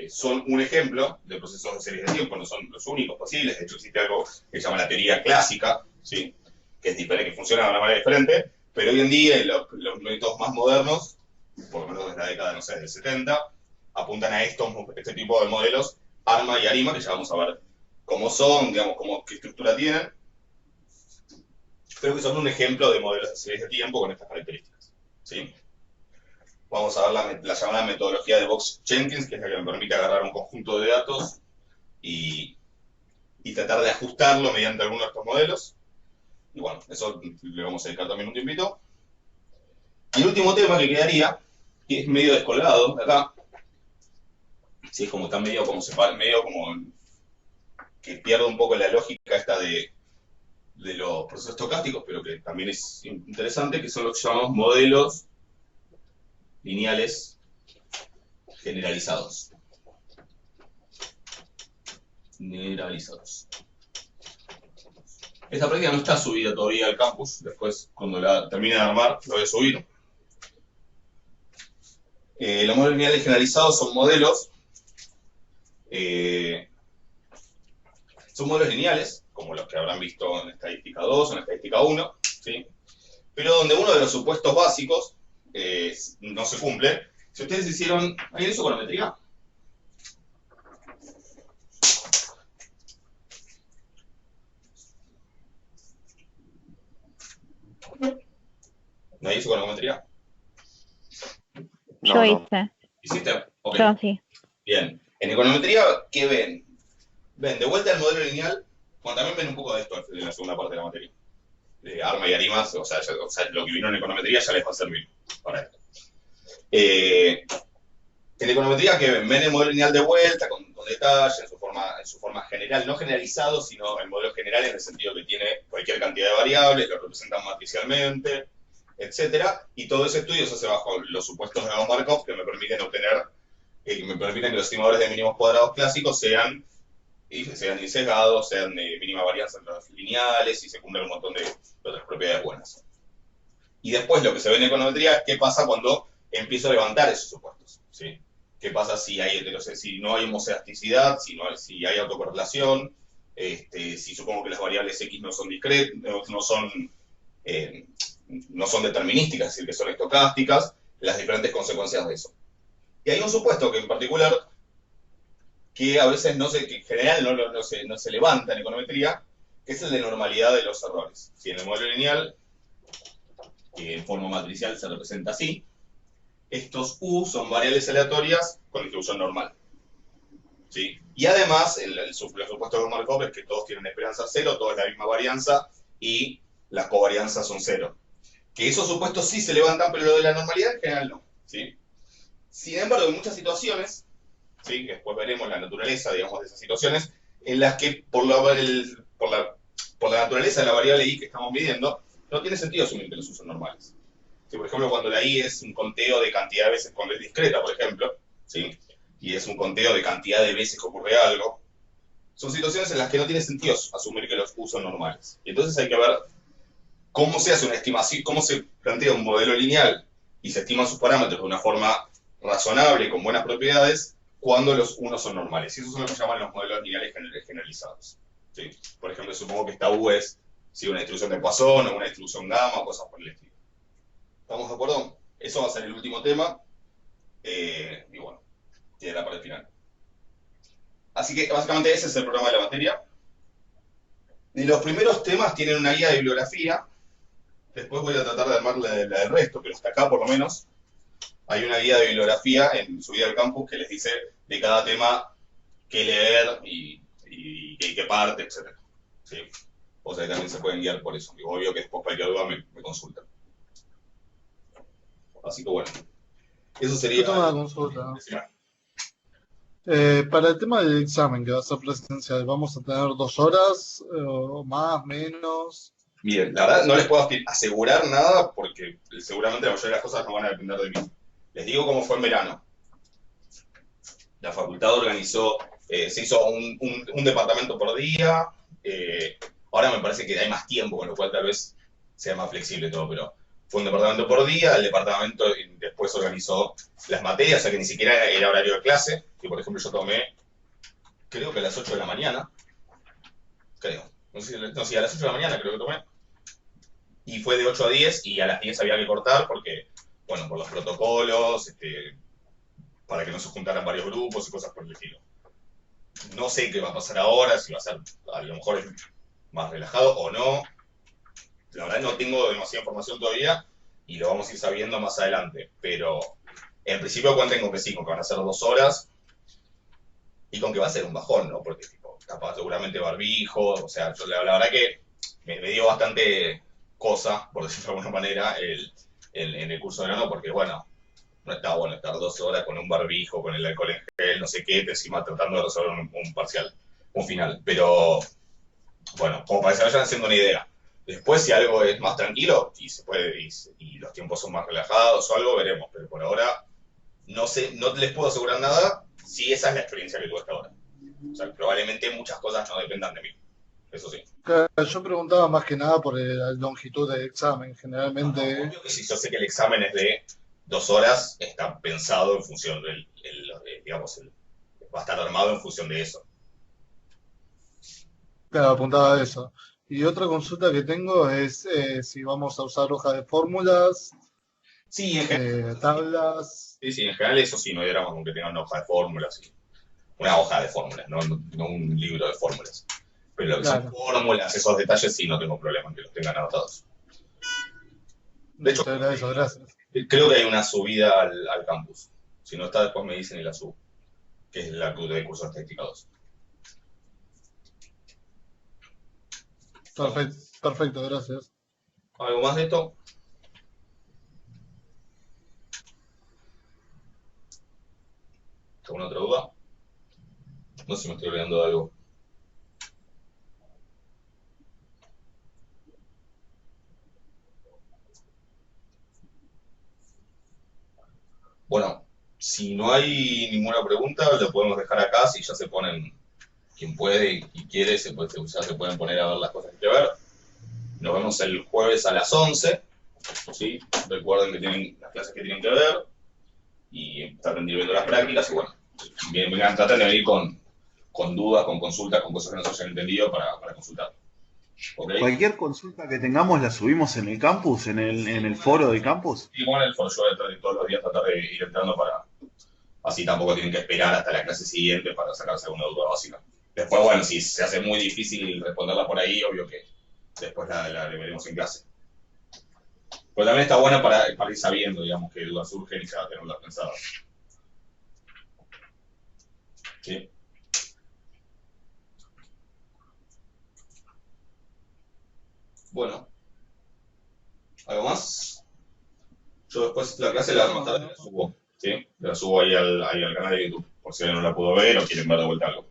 son un ejemplo de procesos de series de tiempo, no son los únicos posibles. De hecho, existe algo que se llama la teoría clásica, ¿sí? Que es diferente, que funciona de una manera diferente, pero hoy en día los métodos más modernos, por lo menos desde la década, no sé, del 70, apuntan a este tipo de modelos ARMA y ARIMA, que ya vamos a ver cómo son, digamos, qué estructura tienen, pero que son un ejemplo de modelos de series de tiempo con estas características, ¿sí? Vamos a ver la llamada metodología de Box-Jenkins, que es la que me permite agarrar un conjunto de datos y tratar de ajustarlo mediante alguno de estos modelos. Y bueno, eso le vamos a dedicar también un tiempito. Y el último tema que quedaría, que es medio descolgado de acá, sí, es como está medio como que pierde un poco la lógica esta de los procesos estocásticos, pero que también es interesante, que son lo que llamamos modelos lineales generalizados. Esta práctica no está subida todavía al campus, después cuando la termine de armar lo voy a subir. Los modelos lineales generalizados son modelos lineales, como los que habrán visto en estadística 2 o en estadística 1, ¿sí? Pero donde uno de los supuestos básicos no se cumple. Si ustedes hicieron... ¿Alguien hizo econometría? ¿Nadie hizo econometría? Yo hice. ¿Hiciste? Ok. Yo sí. Bien. En econometría, ¿qué ven? Ven de vuelta el modelo lineal, bueno, también ven un poco de esto en la segunda parte de la materia. De arma y arimas, o sea, lo que vino en econometría ya les va a servir para esto. En econometría, ¿qué ven? Ven el modelo lineal de vuelta, con detalle, en su forma general, no generalizado, sino el modelo general en el sentido que tiene cualquier cantidad de variables, lo representan matricialmente, etcétera, y todo ese estudio se hace bajo los supuestos de Markov que me permiten obtener, que me permiten que los estimadores de mínimos cuadrados clásicos sean insesgados, sean de mínima varianza entre los lineales y se cumplan un montón de otras propiedades buenas. Y después lo que se ve en econometría es qué pasa cuando empiezo a levantar esos supuestos, ¿sí? ¿Qué pasa si no hay homoceasticidad, si hay autocorrelación, si supongo que las variables X no son discretas, no son determinísticas, es decir, que son estocásticas, las diferentes consecuencias de eso. Y hay un supuesto que en particular, que a veces que en general no se levanta en econometría, que es el de normalidad de los errores. Si en el modelo lineal, que en forma matricial se representa así, estos U son variables aleatorias con distribución normal. ¿Sí? Y además, los supuestos de Markov es que todos tienen esperanza cero, todos la misma varianza, y las covarianzas son cero. Que esos supuestos sí se levantan, pero lo de la normalidad en general no. ¿Sí? Sin embargo, hay muchas situaciones, ¿sí? Que después veremos la naturaleza, digamos, de esas situaciones, en las que por la naturaleza de la variable I que estamos midiendo, no tiene sentido asumir que los U son normales. ¿Sí? Por ejemplo, cuando la I es un conteo de cantidad de veces cuando es discreta, por ejemplo, ¿sí? Y es un conteo de cantidad de veces que ocurre algo, son situaciones en las que no tiene sentido asumir que los U son normales. Y entonces hay que ver cómo se hace una estimación, cómo se plantea un modelo lineal y se estiman sus parámetros de una forma razonable, con buenas propiedades, cuando los U no son normales. Y esos son lo que llaman los modelos lineales generalizados. ¿Sí? Por ejemplo, supongo que esta U es una distribución de Poisson o una distribución gamma o cosas por el estilo. ¿Estamos de acuerdo? Eso va a ser el último tema. Y bueno, tiene la parte final. Así que básicamente ese es el programa de la materia. Y los primeros temas tienen una guía de bibliografía. Después voy a tratar de armar la del resto, pero hasta acá por lo menos hay una guía de bibliografía en Subida al Campus que les dice de cada tema qué leer y qué parte, etc. ¿Sí? O sea que también se pueden guiar por eso. Y obvio que después cualquier duda me consultan. Así que bueno, eso sería... Yo tengo una consulta. Para el tema del examen que va a ser presencial, ¿vamos a tener 2 horas o más, menos? Bien, la verdad no les puedo asegurar nada porque seguramente la mayoría de las cosas no van a depender de mí. Les digo cómo fue en verano. La facultad organizó, se hizo un departamento por día. Ahora me parece que hay más tiempo, con lo cual tal vez sea más flexible todo, pero fue un departamento por día. El departamento después organizó las materias, o sea que ni siquiera era horario de clase. Que por ejemplo yo tomé, creo que a las 8 de la mañana. Creo. No, si a las 8 de la mañana creo que tomé. Y fue de 8 a 10 y a las 10 había que cortar porque, bueno, por los protocolos, para que no se juntaran varios grupos y cosas por el estilo. No sé qué va a pasar ahora, si va a ser, a lo mejor es más relajado o no. La verdad no tengo demasiada información todavía y lo vamos a ir sabiendo más adelante. Pero en principio cuenten con que sí, con que van a ser 2 horas y con que va a ser un bajón, ¿no? Porque capaz seguramente barbijo, o sea, la verdad que me dio bastante cosa, por decirlo de alguna manera, en el curso de verano, porque bueno, no está bueno estar 2 horas con un barbijo, con el alcohol en gel, no sé qué, encima tratando de resolver un parcial, un final. Pero, bueno, como para que se vayan haciendo una idea. Después, si algo es más tranquilo y se puede y los tiempos son más relajados o algo, veremos. Pero por ahora, no sé, no les puedo asegurar nada si esa es la experiencia que tuve hasta ahora. O sea, probablemente muchas cosas no dependan de mí. Eso sí. Yo preguntaba más que nada por la longitud del examen. Generalmente, Obvio que si yo sé que el examen es de 2 horas, está pensado en función digamos, va a estar armado en función de eso. claro, apuntaba a eso. Y otra consulta que tengo es si vamos a usar hojas de fórmulas, Sí, en general, tablas. sí, en general eso sí, no hay drama con que tengan una hoja de fórmulas. Sí. Una hoja de fórmulas, no un libro de fórmulas. Pero lo que son Claro. fórmulas, esos detalles, sí, no tengo problema en que los tengan anotados. De hecho, Te agradezco, gracias. creo que hay una subida al campus. Si no está, después me dicen y la subo. que es la de curso de estadística 2. Perfecto, perfecto, gracias. ¿Algo más de esto? ¿Alguna otra duda? No sé si me estoy olvidando de algo. Bueno, si no hay ninguna pregunta, lo podemos dejar acá. Si ya se ponen, quien puede y quiere, ya se pueden poner a ver las cosas que hay que ver. Nos vemos el jueves a las 11. ¿Sí? Recuerden que tienen las clases que tienen que ver y traten de ir viendo las prácticas. Y bueno, vengan, traten de venir con dudas, con consultas, con cosas que no se hayan entendido para consultar. ¿Ok? Cualquier consulta que tengamos la subimos en el campus, en el foro del campus. Y bueno, el foro yo voy a tratar de todos los días tratar de ir entrando para... Así tampoco tienen que esperar hasta la clase siguiente para sacarse alguna duda básica. Después, bueno, si se hace muy difícil responderla por ahí, obvio que después la veremos en clase. Pero también está buena para ir sabiendo, digamos, qué dudas surgen y ya tenerlas pensadas. ¿Sí? Bueno, ¿algo más? Yo después la clase más tarde la subo, ¿sí? La subo ahí al canal de YouTube, por si alguien no la pudo ver o quieren ver de vuelta algo.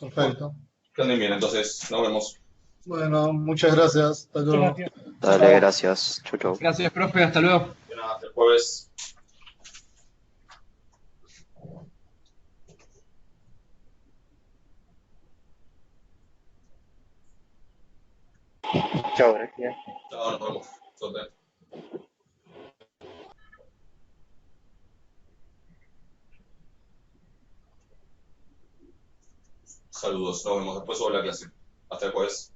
Perfecto. Que anden bien, entonces, nos vemos. Bueno, muchas gracias. Hasta luego. Gracias. Dale, gracias. Chau, chau. Gracias, profe. Hasta luego. De nada, hasta el jueves. Chao, gracias. Chao, nos vemos. Suerte. Saludos, nos vemos después sobre la clase. Hasta el jueves.